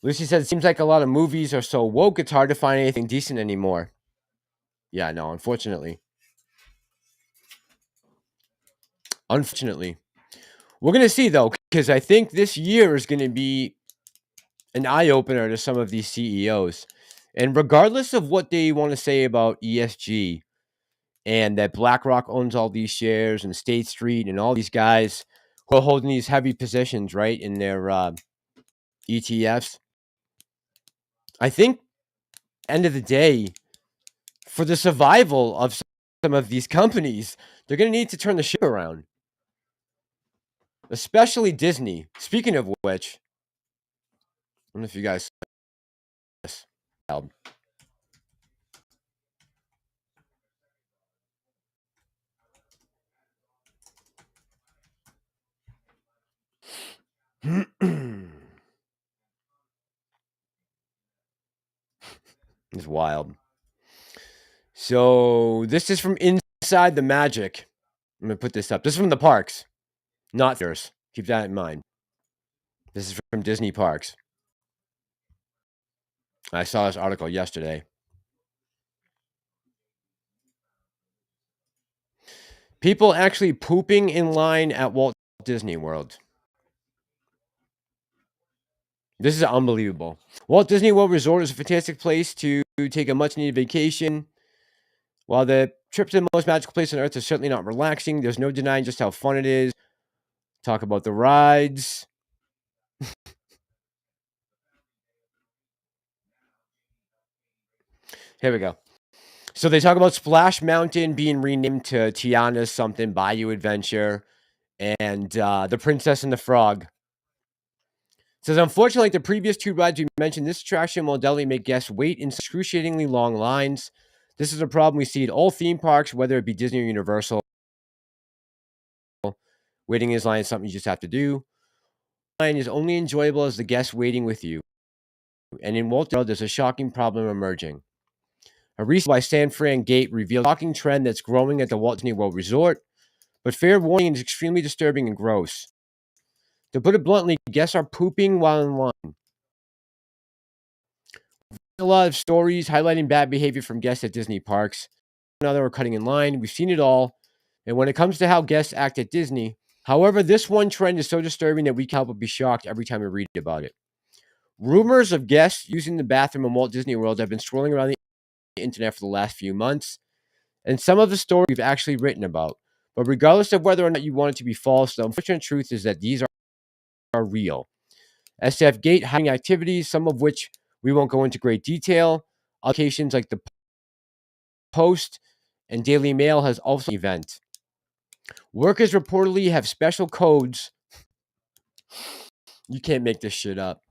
[SPEAKER 1] Lucy says, it seems like a lot of movies are so woke, it's hard to find anything decent anymore. Yeah, no, unfortunately. Unfortunately. We're going to see, though, because I think this year is going to be an eye-opener to some of these CEOs. And regardless of what they want to say about ESG and that BlackRock owns all these shares and State Street and all these guys who are holding these heavy positions, right, in their ETFs, I think, end of the day, for the survival of some of these companies, they're going to need to turn the ship around. Especially Disney. Speaking of which, I don't know if you guys saw this. It's wild. So this is from Inside the Magic. I'm going to put this up. This is from the parks, not theaters. Keep that in mind. This is from Disney parks. I saw this article yesterday. People actually pooping in line at Walt Disney World. This is unbelievable. Walt Disney World Resort is a fantastic place to take a much-needed vacation. While the trip to the most magical place on Earth is certainly not relaxing, there's no denying just how fun it is. Talk about the rides. Here we go. So they talk about Splash Mountain being renamed to Tiana's something, Bayou Adventure, and The Princess and the Frog. It says, unfortunately, like the previous two rides we mentioned, this attraction will definitely make guests wait in excruciatingly long lines. This is a problem we see at all theme parks, whether it be Disney or Universal. Waiting in line is something you just have to do. Line is only enjoyable as the guest waiting with you. And in Walt Disney World, there's a shocking problem emerging. A research by San Fran Gate revealed a shocking trend that's growing at the Walt Disney World Resort, but fair warning, it is extremely disturbing and gross. To put it bluntly, guests are pooping while in line. A lot of stories highlighting bad behavior from guests at Disney parks. Another are cutting in line. We've seen it all. And when it comes to how guests act at Disney, however, this one trend is so disturbing that we can't help but be shocked every time we read about it. Rumors of guests using the bathroom in Walt Disney World have been swirling around the internet for the last few months, and some of the stories we've actually written about. But regardless of whether or not you want it to be false, the unfortunate truth is that these are real. SF Gate hiring activities, some of which we won't go into great detail. Occasions like the Post and Daily Mail has also an event. Workers reportedly have special codes. You can't make this shit up.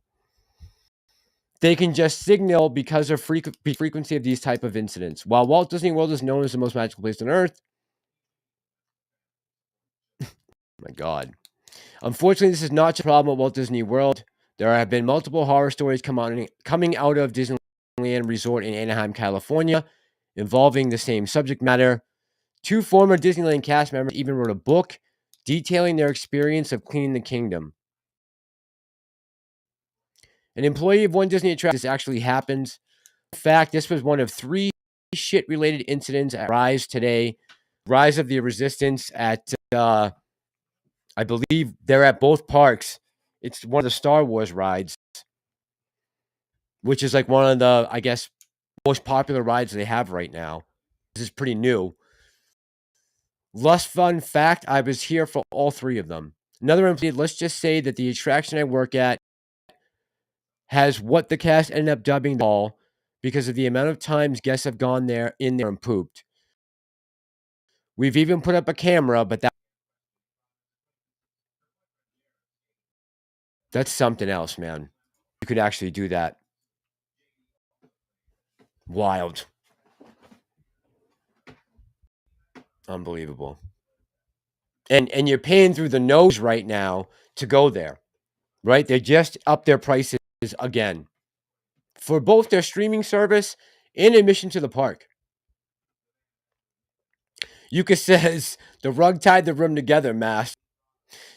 [SPEAKER 1] They can just signal because of frequency of these type of incidents. While Walt Disney World is known as the most magical place on Earth, my God. Unfortunately, this is not just a problem at Walt Disney World. There have been multiple horror stories coming out of Disneyland Resort in Anaheim, California, involving the same subject matter. Two former Disneyland cast members even wrote a book detailing their experience of cleaning the kingdom. An employee of one Disney attraction, this actually happens. In fact, this was one of 3 shit-related incidents at Rise today. Rise of the Resistance at, I believe they're at both parks. It's one of the Star Wars rides, which is like one of the, I guess, most popular rides they have right now. This is pretty new. Less fun fact, I was here for all 3 of them. Another employee, let's just say that the attraction I work at has what the cast ended up dubbing the ball because of the amount of times guests have gone in there and pooped. We've even put up a camera, but that's something else, man. You could actually do that. Wild. Unbelievable. And you're paying through the nose right now to go there, right? They just upped their prices again for both their streaming service and admission to the park. Yuka says, the rug tied the room together, Mass.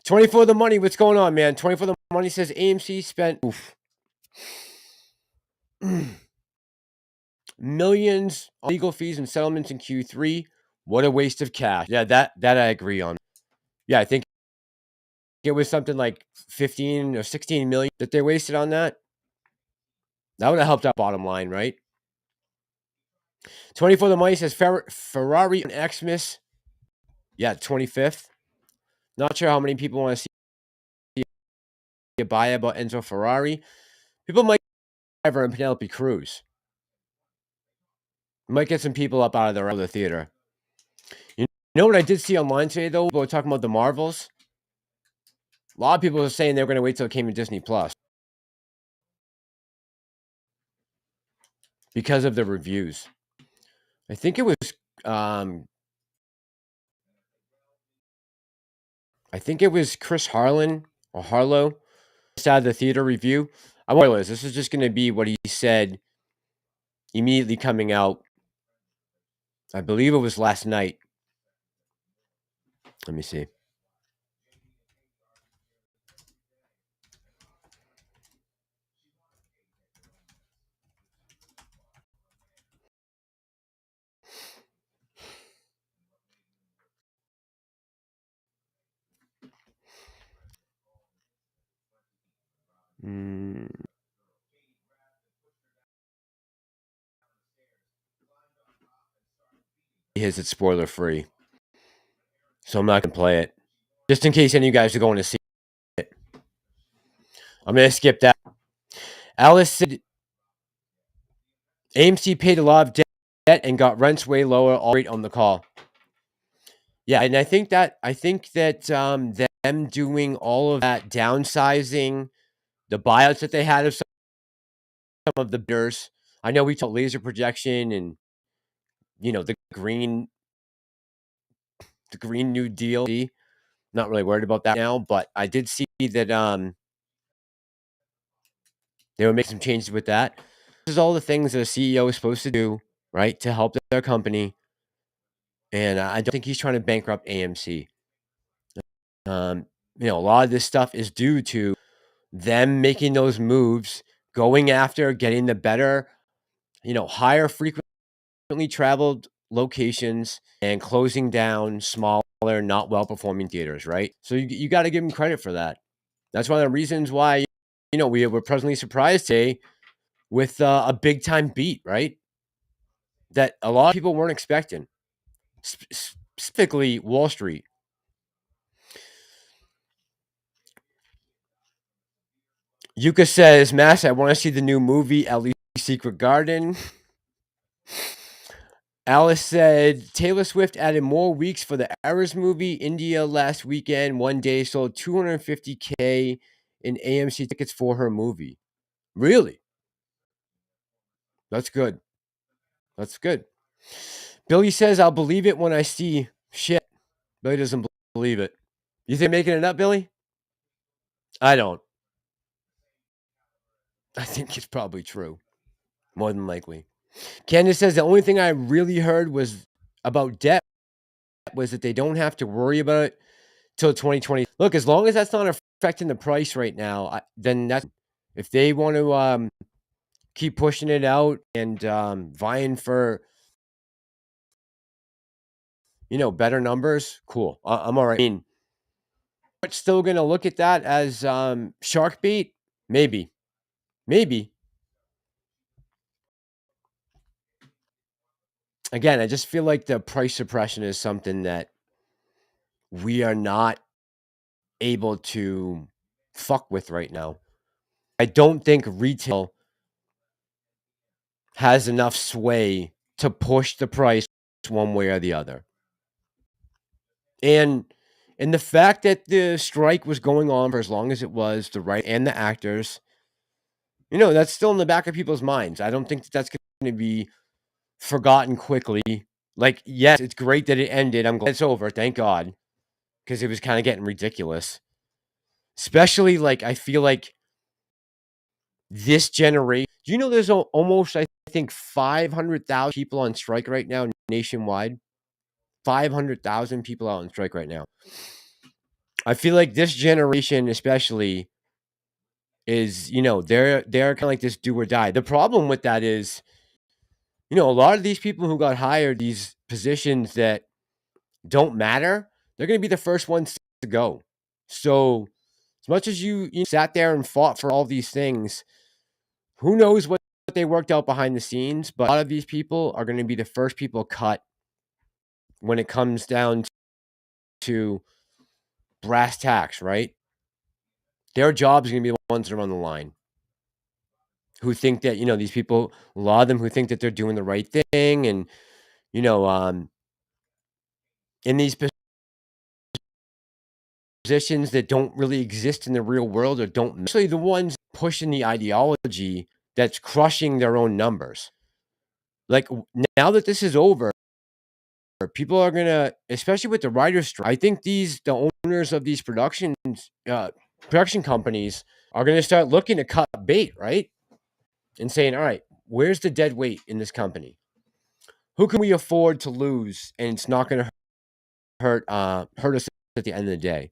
[SPEAKER 1] 24 the money, what's going on, man? 24 the money says AMC spent millions on legal fees and settlements in Q3. What a waste of cash. Yeah, that I agree on. Yeah, I think it was something like 15 or 16 million that they wasted on that. That would have helped out bottom line, right? 24 the money says Ferrari and Xmas. Yeah, 25th. Not sure how many people want to see a buy about Enzo Ferrari. People might ever and Penelope Cruz. Might get some people up out of the theater. You know what I did see online today, though? We were talking about the Marvels. A lot of people are saying they were going to wait till it came to Disney Plus because of the reviews. I think it was Chris Harlan or Harlow out of the theater review. I wonder this is just going to be what he said immediately coming out. I believe it was last night. Let me see. His it's spoiler free, so I'm not gonna play it. Just in case any of you guys are going to see it, I'm gonna skip that. Alice said AMC paid a lot of debt and got rents way lower. All right on the call. Yeah, and I think that them doing all of that downsizing, the buyouts that they had of some of the bidders. I know we talked laser projection and the green New Deal. Not really worried about that now, but I did see that they were making some changes with that. This is all the things that a CEO is supposed to do, right, to help their company. And I don't think he's trying to bankrupt AMC. A lot of this stuff is due to them making those moves, going after getting the better, higher frequently traveled locations and closing down smaller, not well-performing theaters, right? So you got to give them credit for that. That's one of the reasons why, we were pleasantly surprised today with a big-time beat, right? That a lot of people weren't expecting, specifically Wall Street. Yuka says, Mass, I want to see the new movie, at least Secret Garden. Alice said, Taylor Swift added more weeks for the Eras movie. India last weekend, one day sold 250K in AMC tickets for her movie. Really? That's good. That's good. Billy says, I'll believe it when I see shit. Billy doesn't believe it. You think making it up, Billy? I don't. I think it's probably true. More than likely. Candace says, the only thing I really heard was about debt was that they don't have to worry about it till 2020. Look, as long as that's not affecting the price right now, then that's if they want to keep pushing it out and vying for better numbers, cool. I'm all right. I mean, but still gonna look at that as shark bait, maybe. Again, I just feel like the price suppression is something that we are not able to fuck with right now. I don't think retail has enough sway to push the price one way or the other. And the fact that the strike was going on for as long as it was, the right and the actors, that's still in the back of people's minds. I don't think that's going to be forgotten quickly. Like, yes, it's great that it ended. I'm glad it's over. Thank God. Because it was kind of getting ridiculous. Especially, I feel like this generation. Do you know there's almost, I think, 500,000 people on strike right now nationwide? 500,000 people out on strike right now. I feel like this generation, especially, is they're kind of like this do or die. The problem with that is, a lot of these people who got hired, these positions that don't matter, they're going to be the first ones to go. So, as much as you sat there and fought for all these things, who knows what they worked out behind the scenes? But a lot of these people are going to be the first people cut when it comes down to brass tacks, right? Their job is going to be the ones that are on the line. Who think that, these people, a lot of them who think that they're doing the right thing and, in these positions that don't really exist in the real world or don't, actually the ones pushing the ideology that's crushing their own numbers. Like, now that this is over, people are going to, especially with the writer's strike, I think the owners of these production companies are going to start looking to cut bait, right? And saying, all right, where's the dead weight in this company? Who can we afford to lose and it's not going to hurt us at the end of the day.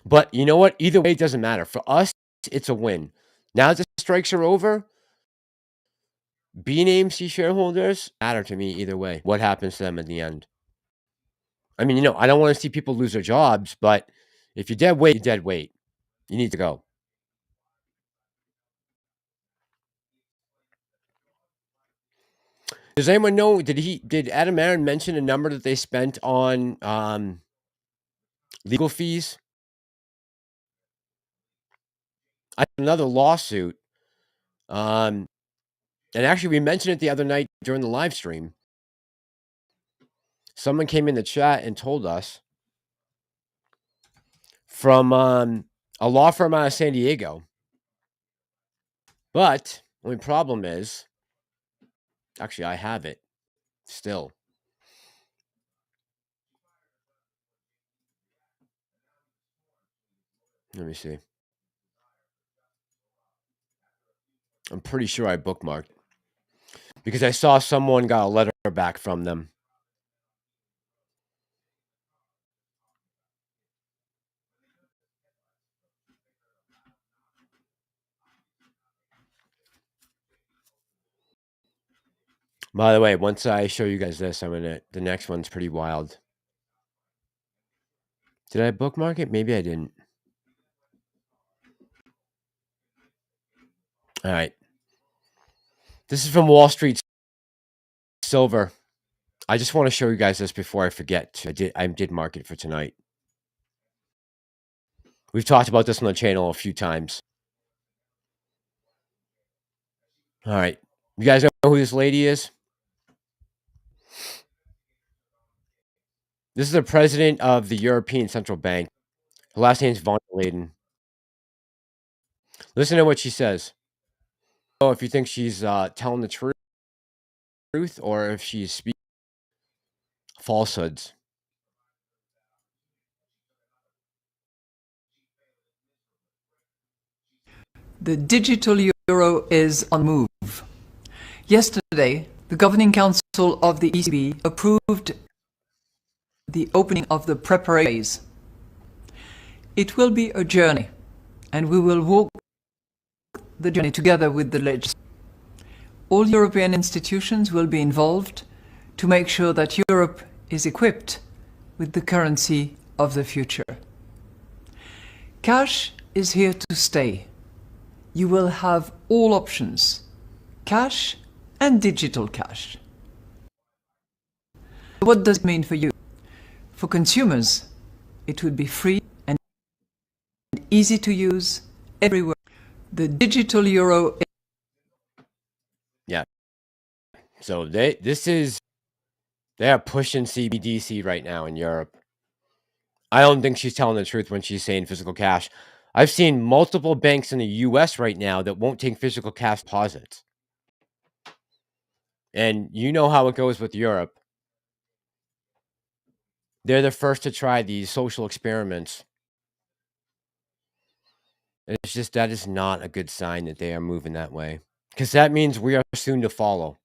[SPEAKER 1] But you know what? Either way, it doesn't matter. For us, it's a win. Now that the strikes are over, B and AMC shareholders matter to me either way. What happens to them at the end? I mean, I don't want to see people lose their jobs, but if you're dead weight, you're dead weight. You need to go. Does anyone know? Did Adam Aron mention a number that they spent on legal fees? I had another lawsuit. And actually, we mentioned it the other night during the live stream. Someone came in the chat and told us from a law firm out of San Diego. But the only problem is, actually, I have it still. Let me see. I'm pretty sure I bookmarked because I saw someone got a letter back from them. By the way, once I show you guys this, the next one's pretty wild. Did I bookmark it? Maybe I didn't. All right. This is from Wall Street Silver. I just want to show you guys this before I forget. I did mark it for tonight. We've talked about this on the channel a few times. All right. You guys know who this lady is? This is the president of the European Central Bank. Her last name is von der Leyen. Listen to what she says. I don't know if you think she's telling the truth or if she's speaking falsehoods.
[SPEAKER 3] The digital euro is on the move. Yesterday, the Governing Council of the ECB approved the opening of the preparation phase. It will be a journey, and we will walk the journey together with the legislators. All European institutions will be involved to make sure that Europe is equipped with the currency of the future. Cash is here to stay. You will have all options, cash and digital cash. What does it mean for you? For consumers, it would be free and easy to use everywhere. The digital euro.
[SPEAKER 1] Yeah. So they are pushing CBDC right now in Europe. I don't think she's telling the truth when she's saying physical cash. I've seen multiple banks in the US right now that won't take physical cash deposits. And you know how it goes with Europe. They're the first to try these social experiments. And it's just that is not a good sign that they are moving that way. Because that means we are soon to follow.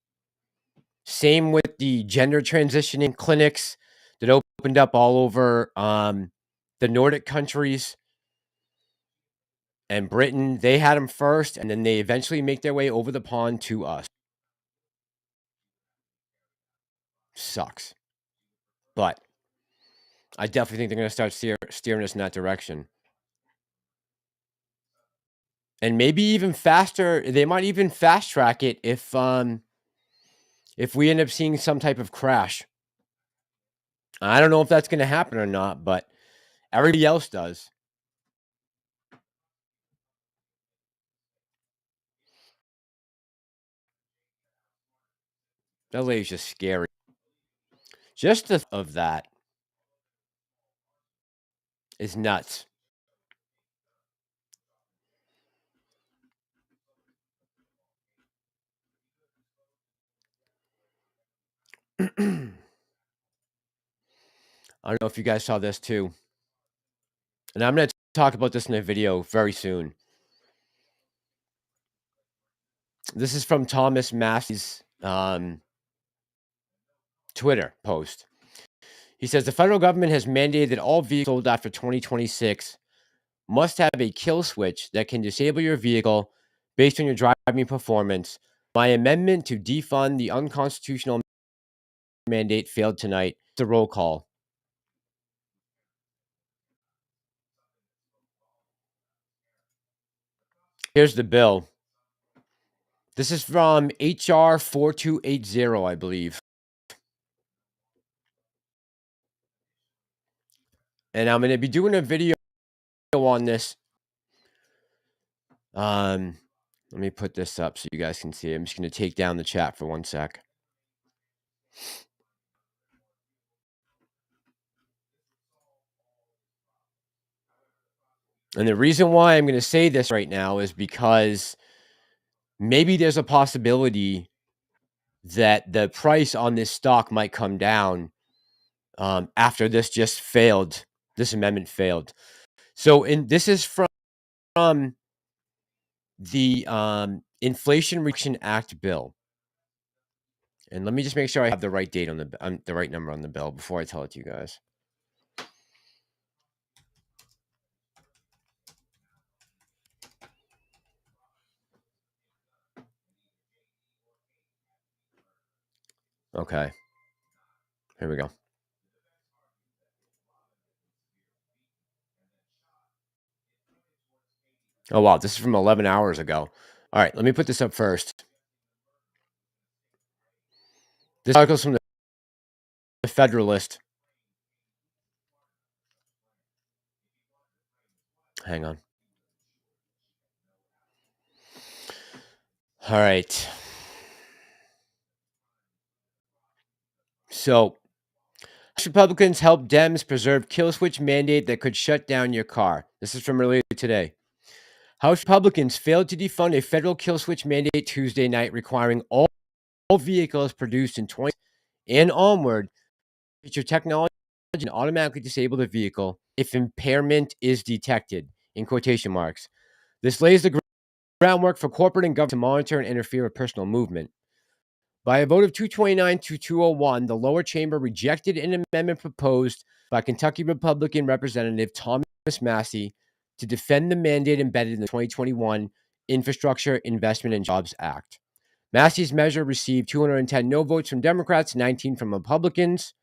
[SPEAKER 1] Same with the gender transitioning clinics that opened up all over the Nordic countries and Britain. They had them first, and then they eventually make their way over the pond to us. Sucks. But I definitely think they're going to start steering us in that direction. And maybe even faster. They might even fast track it if we end up seeing some type of crash. I don't know if that's going to happen or not, but everybody else does. That lady's just scary. Just the of that is nuts. I don't know if you guys saw this too. And I'm going to talk about this in a video very soon. This is from Thomas Massey's Twitter post. He says the federal government has mandated that all vehicles sold after 2026 must have a kill switch that can disable your vehicle based on your driving performance. My amendment to defund the unconstitutional mandate failed tonight. The roll call. Here's the bill. This is from HR 4280, I believe. And I'm going to be doing a video on this. Let me put this up so you guys can see it. I'm just going to take down the chat for 1 sec. And the reason why I'm going to say this right now is because maybe there's a possibility that the price on this stock might come down after this just failed. This amendment failed. So, this is from the Inflation Reduction Act bill. And let me just make sure I have the right date on the right number on the bill before I tell it to you guys. Okay. Here we go. Oh, wow. This is from 11 hours ago. All right. Let me put this up first. This article is from the Federalist. Hang on. All right. So, Republicans help Dems preserve kill switch mandate that could shut down your car. This is from earlier today. House Republicans failed to defund a federal kill switch mandate Tuesday night, requiring all vehicles produced in 20 and onward feature technology and automatically disable the vehicle if impairment is detected, in quotation marks. This lays the groundwork for corporate and government to monitor and interfere with personal movement. By a vote of 229 to 201, the lower chamber rejected an amendment proposed by Kentucky Republican Representative Thomas Massie to defend the mandate embedded in the 2021 Infrastructure Investment and Jobs Act. Massie's measure received 210 no votes from Democrats, 19 from Republicans.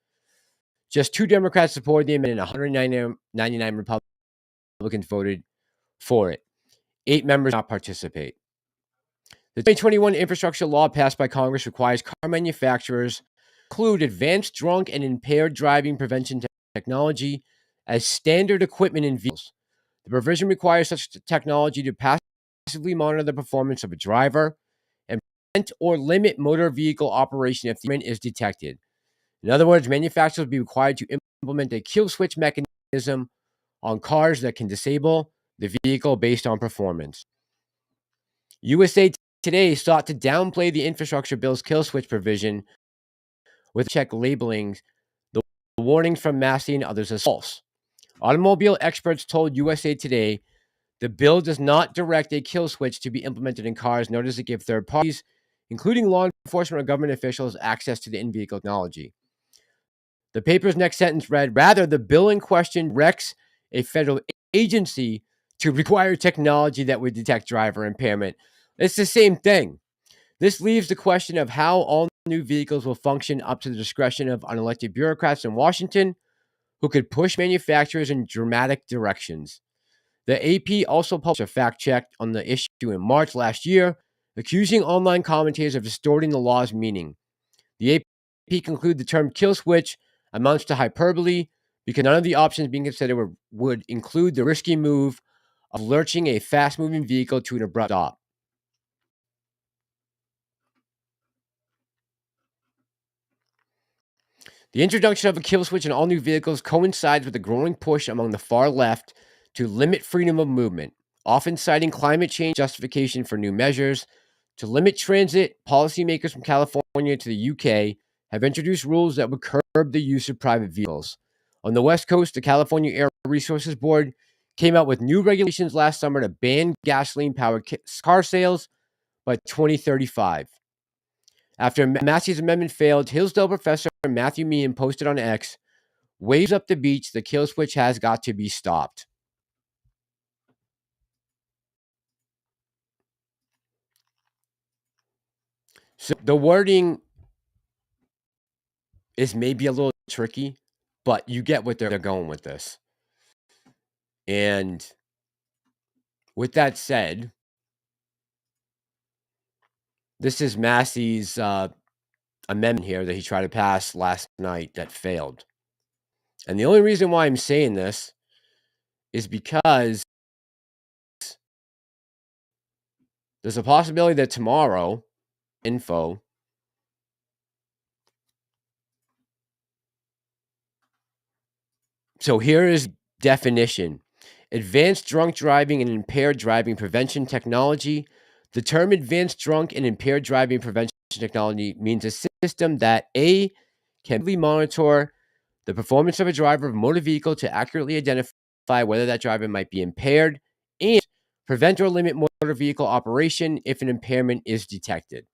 [SPEAKER 1] Just 2 Democrats supported the amendment, and 199 Republicans voted for it. 8 members did not participate. The 2021 infrastructure law passed by Congress requires car manufacturers to include advanced drunk and impaired driving prevention technology as standard equipment in vehicles. The provision requires such technology to passively monitor the performance of a driver and prevent or limit motor vehicle operation if the impairment is detected. In other words, manufacturers will be required to implement a kill switch mechanism on cars that can disable the vehicle based on performance. USA Today sought to downplay the infrastructure bill's kill switch provision with check labeling the warnings from Massey and others as false. Automobile experts told USA Today the bill does not direct a kill switch to be implemented in cars, nor does it give third parties, including law enforcement or government officials, access to the in-vehicle technology. The paper's next sentence read, rather, the bill in question directs a federal agency to require technology that would detect driver impairment. It's the same thing. This leaves the question of how all new vehicles will function up to the discretion of unelected bureaucrats in Washington who could push manufacturers in dramatic directions. The AP also published a fact check on the issue in March last year, accusing online commentators of distorting the law's meaning. The AP concluded the term kill switch amounts to hyperbole because none of the options being considered would include the risky move of lurching a fast-moving vehicle to an abrupt stop. The introduction of a kill switch in all new vehicles coincides with a growing push among the far left to limit freedom of movement, often citing climate change justification for new measures. To limit transit, policymakers from California to the UK have introduced rules that would curb the use of private vehicles. On the West Coast, the California Air Resources Board came out with new regulations last summer to ban gasoline-powered car sales by 2035. After Massey's amendment failed, Hillsdale professor Matthew Meehan posted on X, "Waves up the beach, the kill switch has got to be stopped." So the wording is maybe a little tricky, but you get what they're going with this. And with that said, this is Massey's amendment here that he tried to pass last night that failed. And the only reason why I'm saying this is because there's a possibility that tomorrow, info, so here is definition: advanced drunk driving and impaired driving prevention technology. The term advanced drunk and impaired driving prevention technology means a system that A, can monitor the performance of a driver of a motor vehicle to accurately identify whether that driver might be impaired, and prevent or limit motor vehicle operation if an impairment is detected.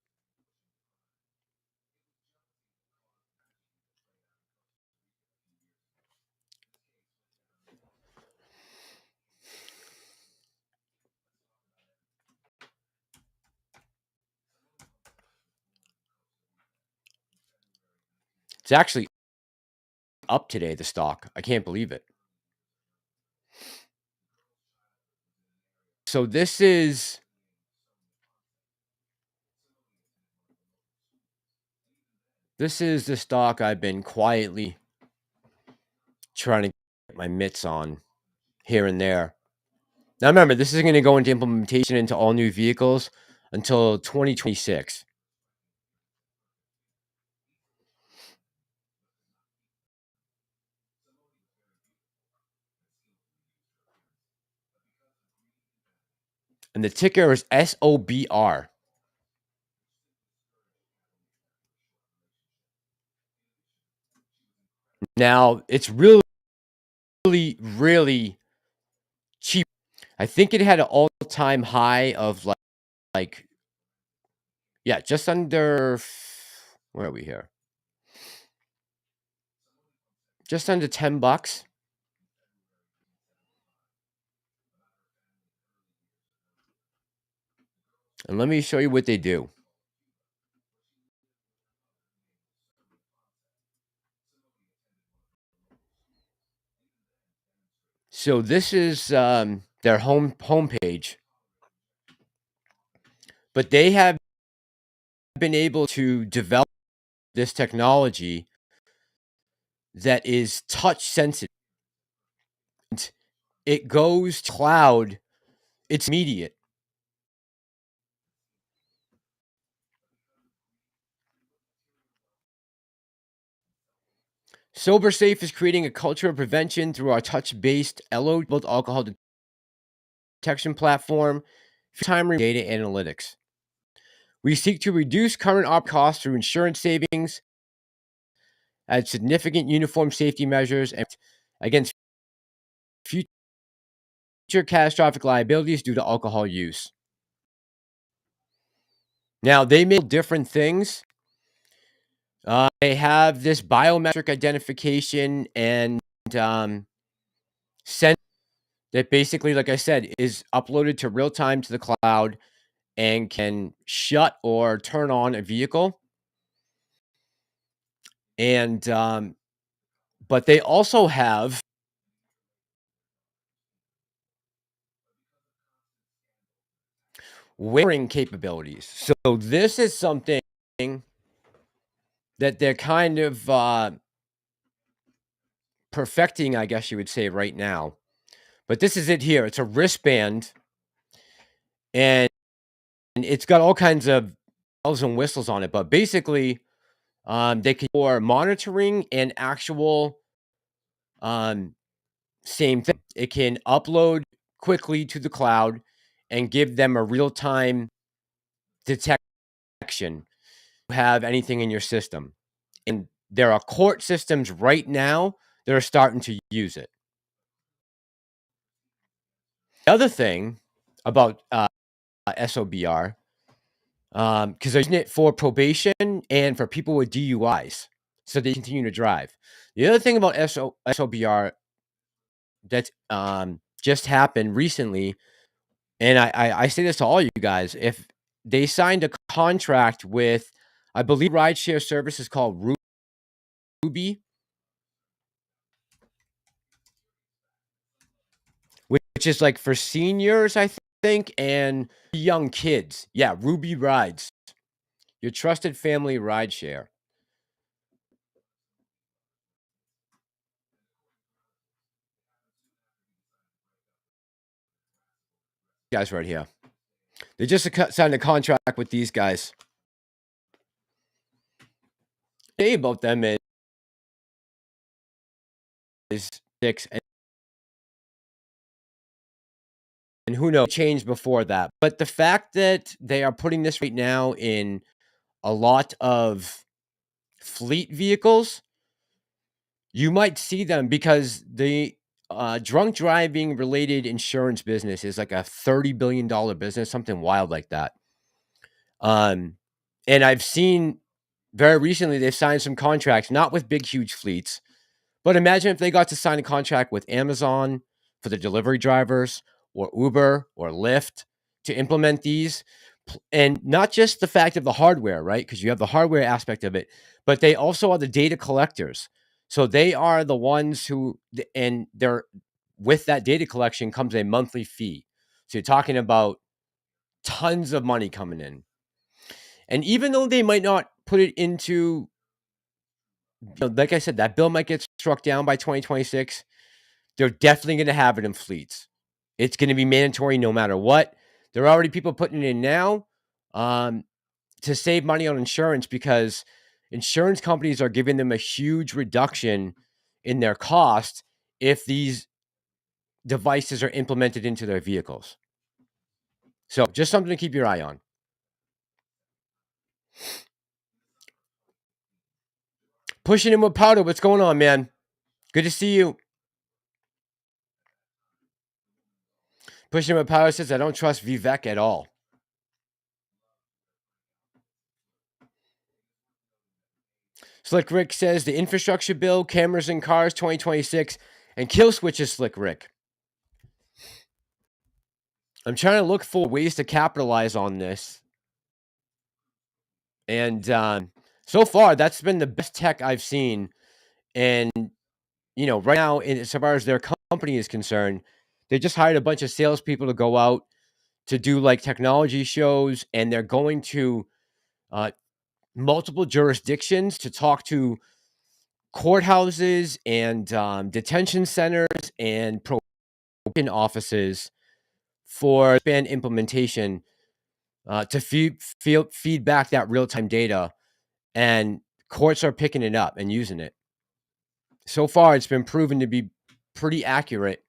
[SPEAKER 1] It's actually up today, the stock. I can't believe it. So this is the stock I've been quietly trying to get my mitts on here and there. Now remember, this isn't going to go into implementation into all new vehicles until 2026. And the ticker is SOBR. Now, it's really, really cheap. I think it had an all-time high of like yeah, just under, where are we here? Just under $10. And let me show you what they do. So this is their homepage, but they have been able to develop this technology that is touch sensitive. It goes to cloud. It's immediate. SoberSafe is creating a culture of prevention through our touch-based LO-labeled alcohol detection platform, time data analytics. We seek to reduce current op costs through insurance savings, add significant uniform safety measures, and against future catastrophic liabilities due to alcohol use. Now, they make different things. They have this biometric identification and send that basically, like I said, is uploaded to real time to the cloud and can shut or turn on a vehicle. And but they also have wearing capabilities. So this is something that they're kind of perfecting, I guess you would say, right now. But this is it here. It's a wristband, and it's got all kinds of bells and whistles on it. But basically, they can for monitoring and actual same thing. It can upload quickly to the cloud and give them a real-time detection have anything in your system. And there are court systems right now that are starting to use it. The other thing about SOBR, because they're using it for probation and for people with DUIs, so they continue to drive. The other thing about SOBR that just happened recently, and I say this to all you guys, if they signed a contract with, I believe, rideshare service is called Ruby, which is like for seniors, I think, and young kids. Yeah, Ruby Rides, your trusted family rideshare. Guys, right here, they just signed a contract with these guys. Say about them is 6, and who knows, changed before that. But the fact that they are putting this right now in a lot of fleet vehicles, you might see them because the drunk driving related insurance business is like a $30 billion business, something wild like that. And I've seen very recently they've signed some contracts, not with big, huge fleets, but imagine if they got to sign a contract with Amazon for the delivery drivers, or Uber or Lyft to implement these. And not just the fact of the hardware, right? Because you have the hardware aspect of it, but they also are the data collectors. So they are the ones who, and they're, with that data collection comes a monthly fee. So you're talking about tons of money coming in. And even though they might not put it into, like I said, that bill might get struck down by 2026, they're definitely going to have it in fleets. It's going to be mandatory no matter what. There are already people putting it in now to save money on insurance, because insurance companies are giving them a huge reduction in their cost if these devices are implemented into their vehicles. So just something to keep your eye on. Pushing in with powder. What's going on, man? Good to see you. Pushing in with powder says, I don't trust Vivek at all. Slick Rick says the infrastructure bill, cameras in cars 2026, and kill switches, Slick Rick. I'm trying to look for ways to capitalize on this. And so far, that's been the best tech I've seen. And, right now, as far as their company is concerned, they just hired a bunch of salespeople to go out to do like technology shows, and they're going to multiple jurisdictions to talk to courthouses and detention centers and probation offices for expand implementation to feed back that real-time data, and courts are picking it up and using it. So far, it's been proven to be pretty accurate.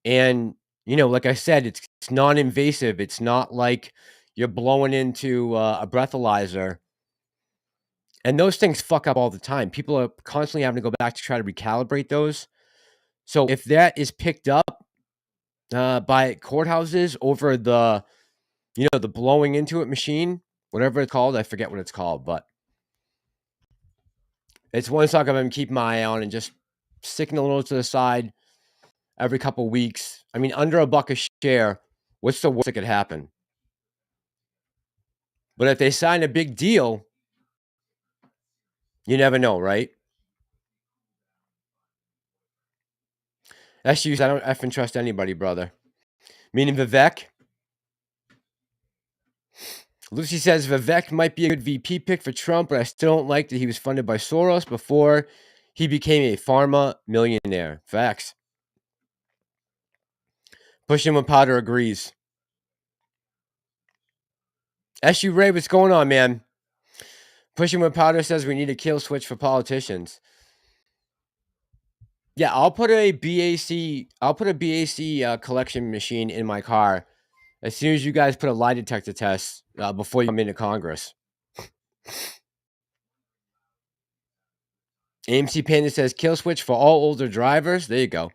[SPEAKER 1] And, like I said, it's non-invasive. It's not like you're blowing into a breathalyzer. And those things fuck up all the time. People are constantly having to go back to try to recalibrate those. So if that is picked up by courthouses over the, the blowing into it machine, whatever it's called, I forget what it's called, but it's one stock I've been keeping my eye on and just sticking a little to the side every couple weeks. I mean, under $1 a share, what's the worst that could happen? But if they sign a big deal, you never know, right? SUs, I don't effing trust anybody, brother. Meaning Vivek. Lucy says Vivek might be a good VP pick for Trump, but I still don't like that he was funded by Soros before he became a pharma millionaire. Facts. Pushing when Potter agrees. SU Ray, what's going on, man? Pushing when Powder says we need a kill switch for politicians. Yeah, I'll put a BAC collection machine in my car as soon as you guys put a lie detector test before you come into Congress. AMC Panda says kill switch for all older drivers. There you go.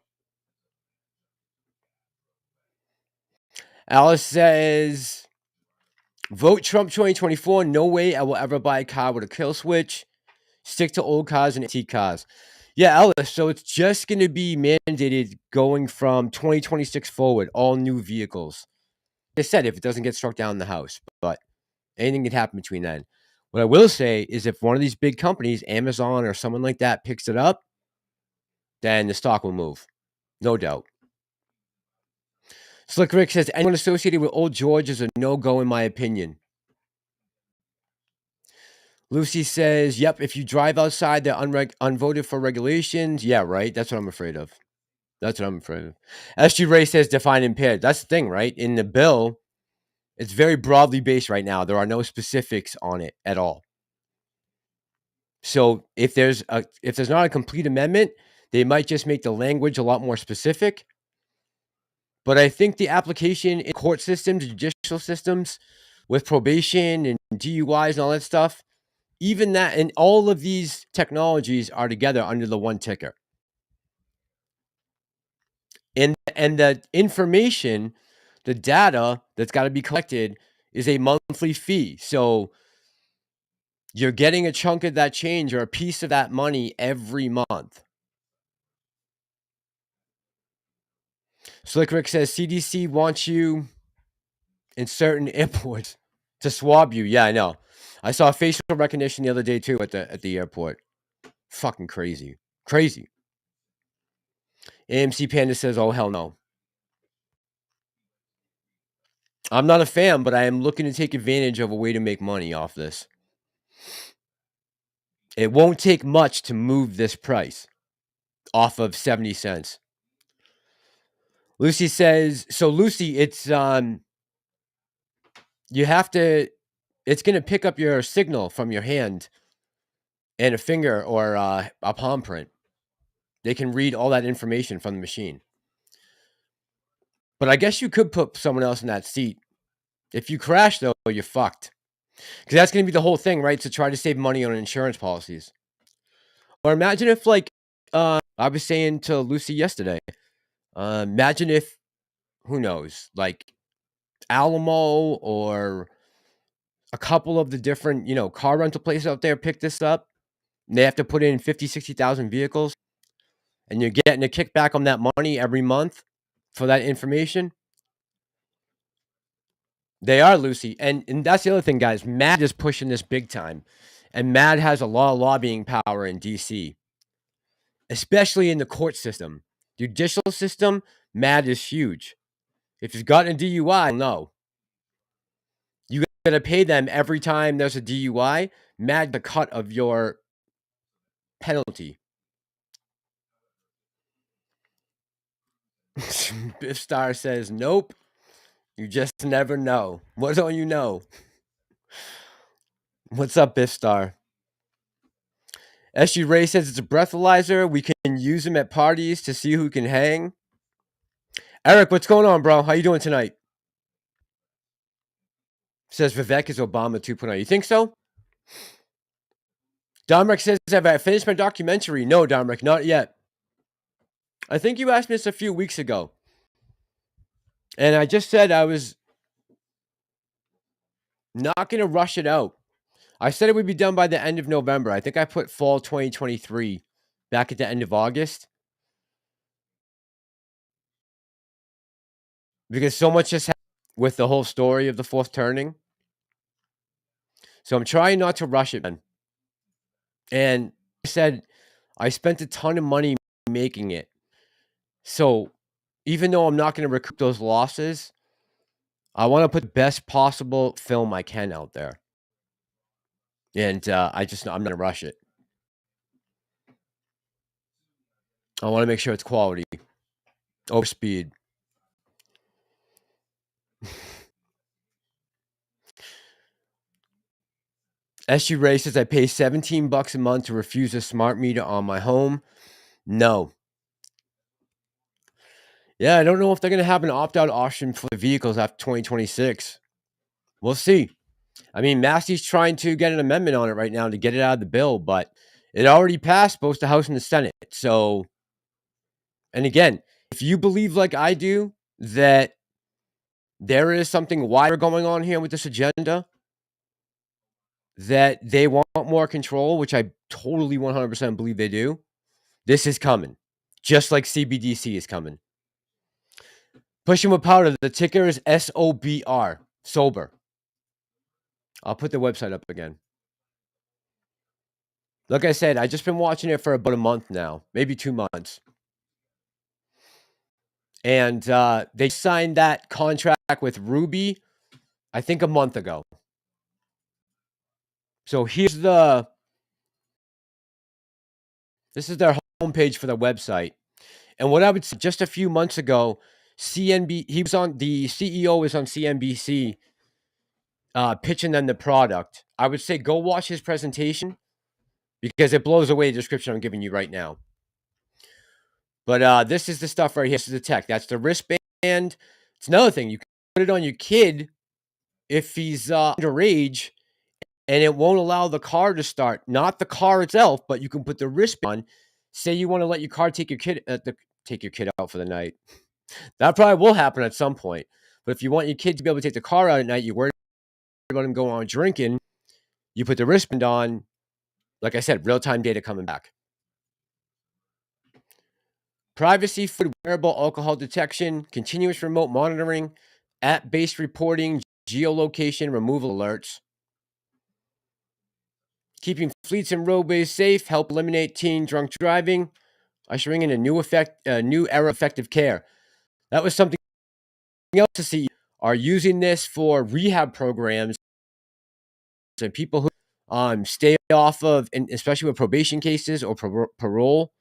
[SPEAKER 1] Alice says Vote Trump 2024. No way I will ever buy a car with a kill switch. Stick to old cars and antique cars. Yeah, Ellis, so it's just going to be mandated going from 2026 forward, all new vehicles. Like I said, if it doesn't get struck down in the House, but anything can happen between then. What I will say is if one of these big companies, Amazon or someone like that, picks it up, then the stock will move. No doubt. Slick Rick says, anyone associated with Old George is a no-go in my opinion. Lucy says, yep, if you drive outside, they're unvoted for regulations. Yeah, right. That's what I'm afraid of. SG Ray says, define impaired. That's the thing, right? In the bill, it's very broadly based right now. There are no specifics on it at all. So if there's not a complete amendment, they might just make the language a lot more specific. But I think the application in court systems, judicial systems, with probation and DUIs and all that stuff, even that and all of these technologies are together under the one ticker. And the information, the data that's got to be collected is a monthly fee. So you're getting a chunk of that change or a piece of that money every month. Slick Rick says CDC wants you in certain airports to swab you. Yeah, I know. I saw facial recognition the other day too at the airport. Fucking crazy. Crazy. AMC Panda says, oh, hell no. I'm not a fan, but I am looking to take advantage of a way to make money off this. It won't take much to move this price off of 70 cents. Lucy says, so Lucy, it's you have to, it's going to pick up your signal from your hand and a finger or a palm print. They can read all that information from the machine. But I guess you could put someone else in that seat. If you crash, though, you're fucked. Because that's going to be the whole thing, right? To try to save money on insurance policies. Or imagine if, like, I was saying to Lucy yesterday, imagine if, who knows, like Alamo or a couple of the different, car rental places out there pick this up. And they have to put in 50, 60,000 vehicles. And you're getting a kickback on that money every month for that information. They are, Lucy. And that's the other thing, guys. MAD is pushing this big time. And MAD has a lot of lobbying power in D.C., especially in the court system. Judicial system, MAD is huge. If you've gotten a DUI, no. You got to pay them every time there's a DUI. MAD the cut of your penalty. Biff Star says, nope. You just never know. What don't you know? What's up, Biff Star? SG Ray says it's a breathalyzer. We can use them at parties to see who can hang. Eric, what's going on, bro? How you doing tonight? Says Vivek is Obama 2.0. You think so? Domric says, have I finished my documentary? No, Domric, not yet. I think you asked me this a few weeks ago. And I just said I was not going to rush it out. I said it would be done by the end of November. I think I put fall 2023 back at the end of August. Because so much just happened with the whole story of the fourth turning. So I'm trying not to rush it, man. And I said I spent a ton of money making it. So even though I'm not going to recoup those losses, I want to put the best possible film I can out there. And I'm not going to rush it. I want to make sure it's quality over speed. SG Ray says I pay $17 a month to refuse a smart meter on my home. No. Yeah, I don't know if they're going to have an opt-out option for the vehicles after 2026. We'll see. I mean, Massey's trying to get an amendment on it right now to get it out of the bill, but it already passed both the House and the Senate. So, and again, if you believe like I do that there is something wider going on here with this agenda, that they want more control, which I totally 100% believe they do. This is coming, just like CBDC is coming. Pushing with powder. The ticker is SOBR, sober. I'll put the website up again. Like I said, I just been watching it for about a month now, maybe 2 months. And they signed that contract with Ruby, I think a month ago. So this is their homepage for the website. And what I would say, just a few months ago, the CEO was on CNBC pitching them the product. I would say go watch his presentation because it blows away the description I'm giving you right now. But this is the stuff right here. This is the tech. That's the wristband. It's another thing. You can put it on your kid if he's underage, and it won't allow the car to start. Not the car itself, but you can put the wristband on. Say you want to let your car take your kid out for the night. That probably will happen at some point. But if you want your kid to be able to take the car out at night, you're worried about him going on drinking, you put the wristband on. Like I said, real-time data coming back. Privacy, food, wearable, alcohol detection, continuous remote monitoring, app-based reporting, geolocation, removal alerts. Keeping fleets and roadways safe, help eliminate teen drunk driving, ushering in a new era of effective care. That was something else to see. Are using this for rehab programs and people who stay off of, and especially with probation cases or parole,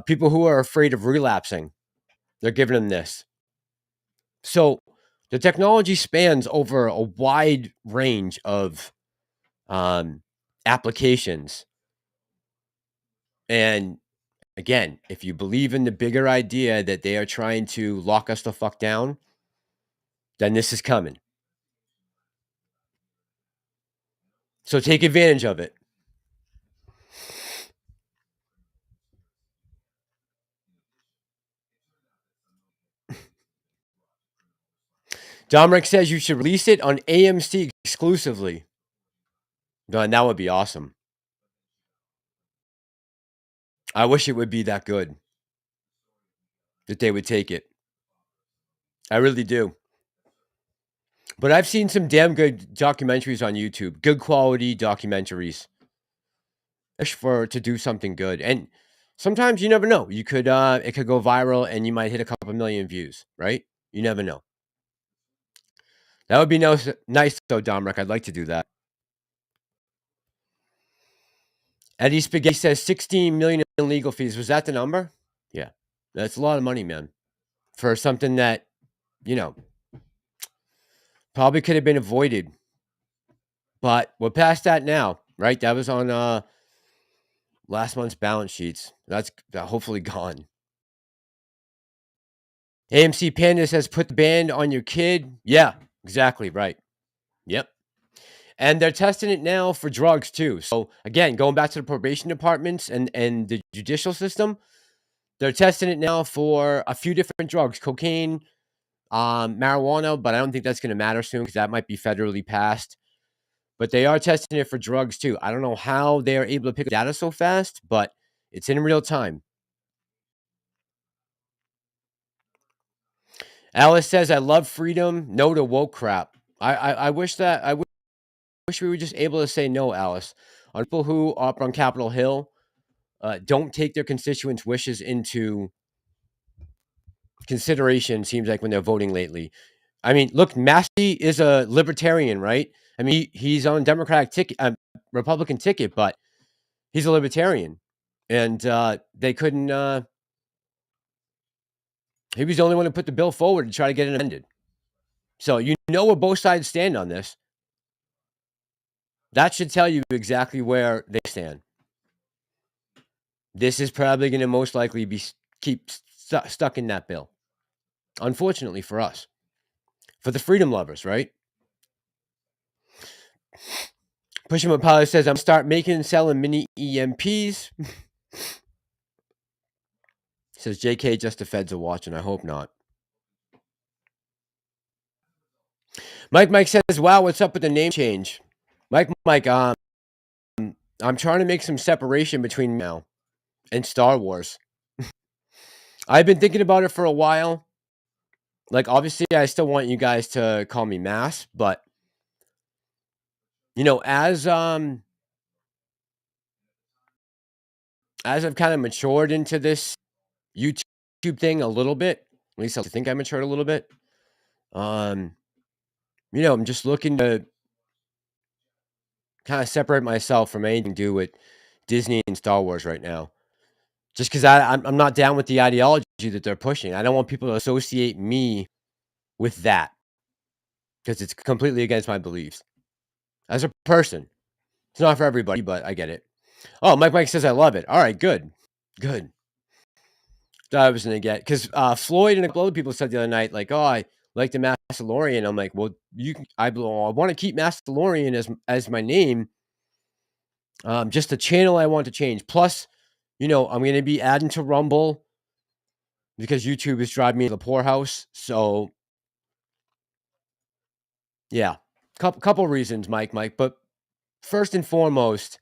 [SPEAKER 1] people who are afraid of relapsing. They're giving them this. So the technology spans over a wide range of applications. And again, if you believe in the bigger idea that they are trying to lock us the fuck down, then this is coming. So take advantage of it. Dominic says you should release it on AMC exclusively. No, that would be awesome. I wish it would be that good, that they would take it. I really do. But I've seen some damn good documentaries on YouTube, good quality documentaries. To do something good. And sometimes you never know. You could it could go viral and you might hit a couple million views, right? You never know. That would be nice though, Dominic. I'd like to do that. Eddie Spaghetti says 16 million in legal fees. Was that the number? Yeah. That's a lot of money, man. For something that, probably could have been avoided. But we're past that now, right? That was on last month's balance sheets. That's hopefully gone. AMC Panda says put the band on your kid. Yeah, exactly right. Yep. And they're testing it now for drugs too. So again, going back to the probation departments and the judicial system, they're testing it now for a few different drugs, cocaine, marijuana, but I don't think that's going to matter soon because that might be federally passed. But they are testing it for drugs too. I don't know how they're able to pick up data so fast, but it's in real time. Alice says, I love freedom. No to woke crap. I wish we were just able to say no, Alice. On people who are up on Capitol Hill, don't take their constituents' wishes into consideration, seems like, when they're voting lately. I mean, look, Massey is a libertarian, right? I mean, he's on Republican ticket, but he's a libertarian. And they couldn't... he was the only one who put the bill forward to try to get it amended. So where both sides stand on this. That should tell you exactly where they stand. This is probably going to most likely keep stuck in that bill. Unfortunately for us. For the freedom lovers, right? Pushing My Pilot says, I'm start making and selling mini EMPs. Says JK, just the feds are watching. I hope not. Mike says, "Wow, what's up with the name change?" Mike, I'm trying to make some separation between now and Star Wars. I've been thinking about it for a while. Like, obviously, I still want you guys to call me Mass, but as I've kind of matured into this YouTube thing a little bit, at least I think I matured a little bit. I'm just looking to kind of separate myself from anything to do with Disney and Star Wars right now. Just because I'm not down with the ideology that they're pushing. I don't want people to associate me with that because it's completely against my beliefs as a person. It's not for everybody, but I get it. Oh, Mike says I love it. All right, good. Thought I was gonna get because Floyd and a couple other people said the other night, like, "Oh, I like the Massalorian." I'm like, "Well, I want to keep Massalorian as my name. Just the channel I want to change. Plus, I'm gonna be adding to Rumble because YouTube is driving me to the poorhouse. So, yeah, couple reasons, Mike. But first and foremost,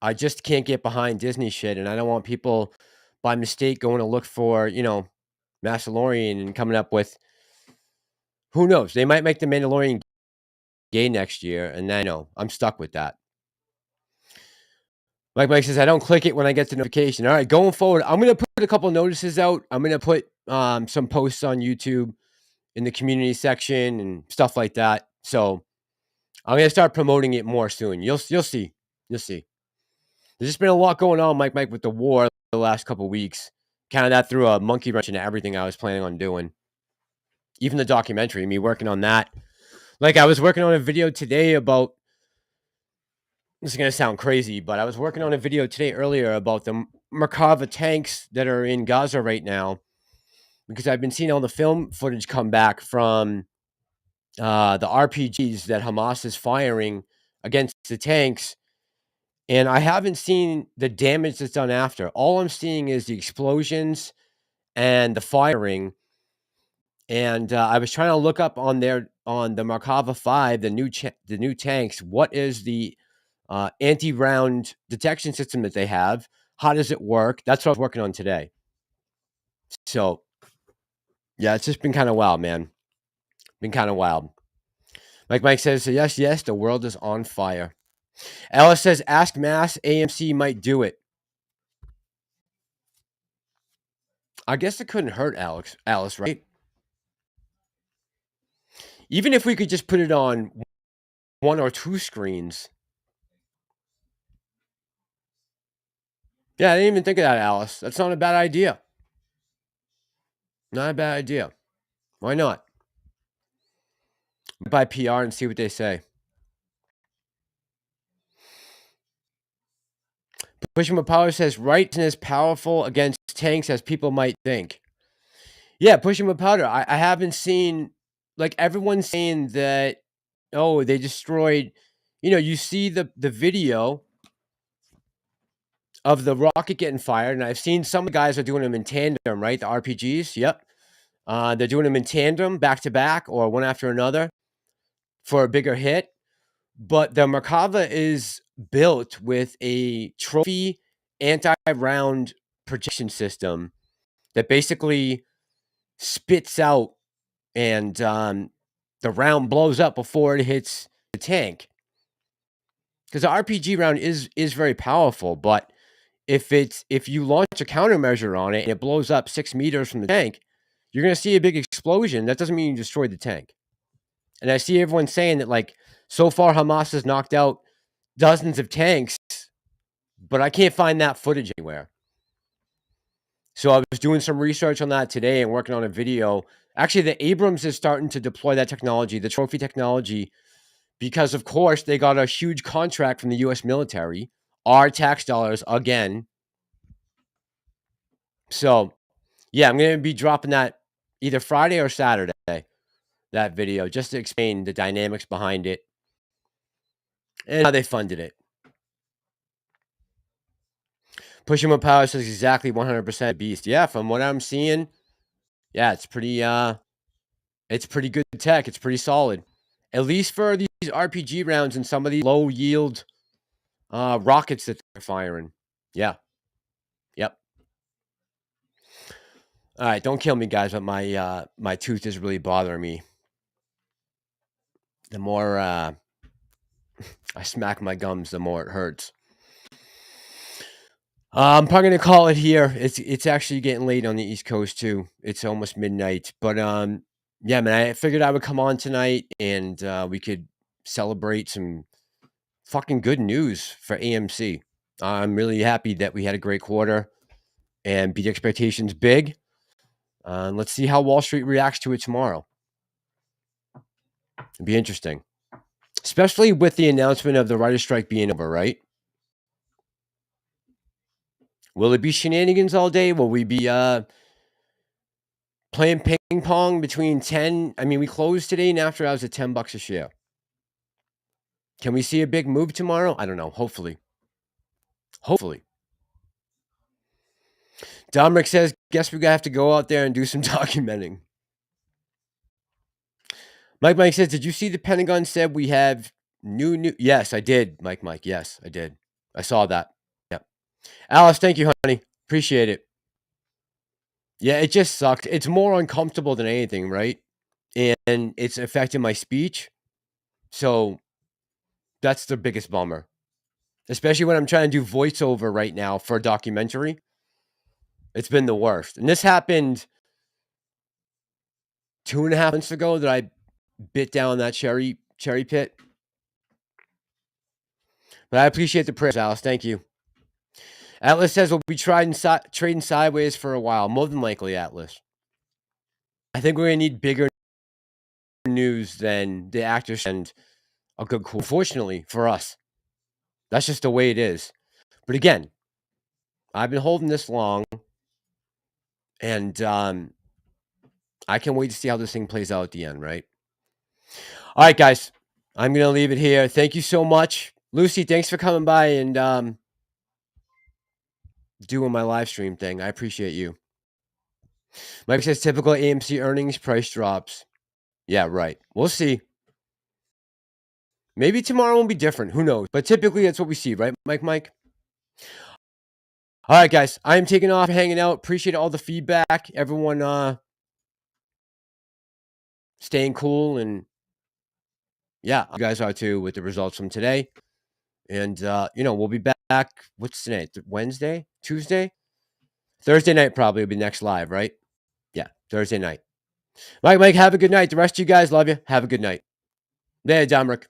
[SPEAKER 1] I just can't get behind Disney shit, and I don't want people by mistake going to look for Massalorian and coming up with who knows? They might make the Mandalorian gay next year, and then I'm stuck with that. Mike says I don't click it when I get the notification. All right, going forward, I'm gonna put a couple notices out. I'm gonna put some posts on YouTube in the community section and stuff like that. So I'm gonna start promoting it more soon. You'll see. There's just been a lot going on, Mike, with the war the last couple weeks. Kind of that threw a monkey wrench into everything I was planning on doing. Even the documentary, me working on that. Like I was working on a video today about. This is gonna sound crazy, but I was working on a video today earlier about the Merkava tanks that are in Gaza right now, because I've been seeing all the film footage come back from the RPGs that Hamas is firing against the tanks, and I haven't seen the damage that's done after. All I'm seeing is the explosions and the firing. And I was trying to look up on the Merkava 5, the new tanks. What is the anti-round detection system that they have? How does it work? That's what I was working on today. So, yeah, it's just been kind of wild, man. Been kind of wild. Mike says, yes, the world is on fire. Alice says, ask Mass, AMC might do it. I guess it couldn't hurt Alice, right? Even if we could just put it on one or two screens. Yeah, I didn't even think of that, Alice. That's not a bad idea. Not a bad idea. Why not? By PR and see what they say. Pushing Power says, right isn't as powerful against tanks as people might think. Yeah, pushing powder. I haven't seen, like, everyone's saying that, oh, they destroyed, you see the video of the rocket getting fired, and I've seen some guys are doing them in tandem, right? The RPGs, yep. They're doing them in tandem, back to back, or one after another for a bigger hit. But the Merkava is built with a trophy anti-round projection system that basically spits out and the round blows up before it hits the tank. Because the RPG round is very powerful, but if you launch a countermeasure on it and it blows up 6 meters from the tank, you're going to see a big explosion. That doesn't mean you destroyed the tank. And I see everyone saying that, like, so far Hamas has knocked out dozens of tanks, but I can't find that footage anywhere. So I was doing some research on that today and working on a video. Actually, the Abrams is starting to deploy that technology, the trophy technology, because, of course, they got a huge contract from the U.S. military, our tax dollars again. So, yeah, I'm going to be dropping that either Friday or Saturday, that video, just to explain the dynamics behind it and how they funded it. Pushing More Power says exactly 100% beast. Yeah, from what I'm seeing, yeah, it's pretty good tech. It's pretty solid. At least for these RPG rounds and some of these low yield rockets that they're firing. Yeah. Yep. All right, don't kill me, guys, but my tooth is really bothering me. The more I smack my gums, the more it hurts. I'm probably gonna call it here. It's actually getting late on the East Coast too. It's almost midnight. But yeah, man, I figured I would come on tonight and we could celebrate some fucking good news for AMC. I'm really happy that we had a great quarter and beat expectations big. Let's see how Wall Street reacts to it tomorrow. It'd be interesting, especially with the announcement of the writer's strike being over, right? Will it be shenanigans all day? Will we be playing ping pong between 10? I mean, we closed today and after hours at $10 a share. Can we see a big move tomorrow? I don't know. Hopefully. Hopefully. Dominic says, guess we're going to have to go out there and do some documenting. Mike says, did you see the Pentagon said we have new? Yes, I did, Mike. Yes, I did. I saw that. Yeah. Alice, thank you, honey. Appreciate it. Yeah, it just sucked. It's more uncomfortable than anything, right? And it's affecting my speech. So that's the biggest bummer. Especially when I'm trying to do voiceover right now for a documentary. It's been the worst. And this happened 2.5 months ago that I bit down that cherry pit. But I appreciate the prayers, Alice. Thank you. Atlas says we'll be trading sideways for a while. More than likely, Atlas. I think we're going to need bigger news than the actors and a good quote. Fortunately for us, that's just the way it is. But again, I've been holding this long, and I can't wait to see how this thing plays out at the end, right? All right, guys. I'm going to leave it here. Thank you so much. Lucy, thanks for coming by and doing my live stream thing. I appreciate you. Mike says typical AMC earnings, price drops. Yeah, right. We'll see. Maybe tomorrow will be different. Who knows? But typically that's what we see, right, Mike? All right, guys. I am taking off, hanging out. Appreciate all the feedback. Everyone staying cool. And yeah, you guys are too with the results from today. And, we'll be back. What's today? Wednesday? Tuesday? Thursday night probably will be next live, right? Yeah, Thursday night. Mike, have a good night. The rest of you guys love you. Have a good night. There, Domrick.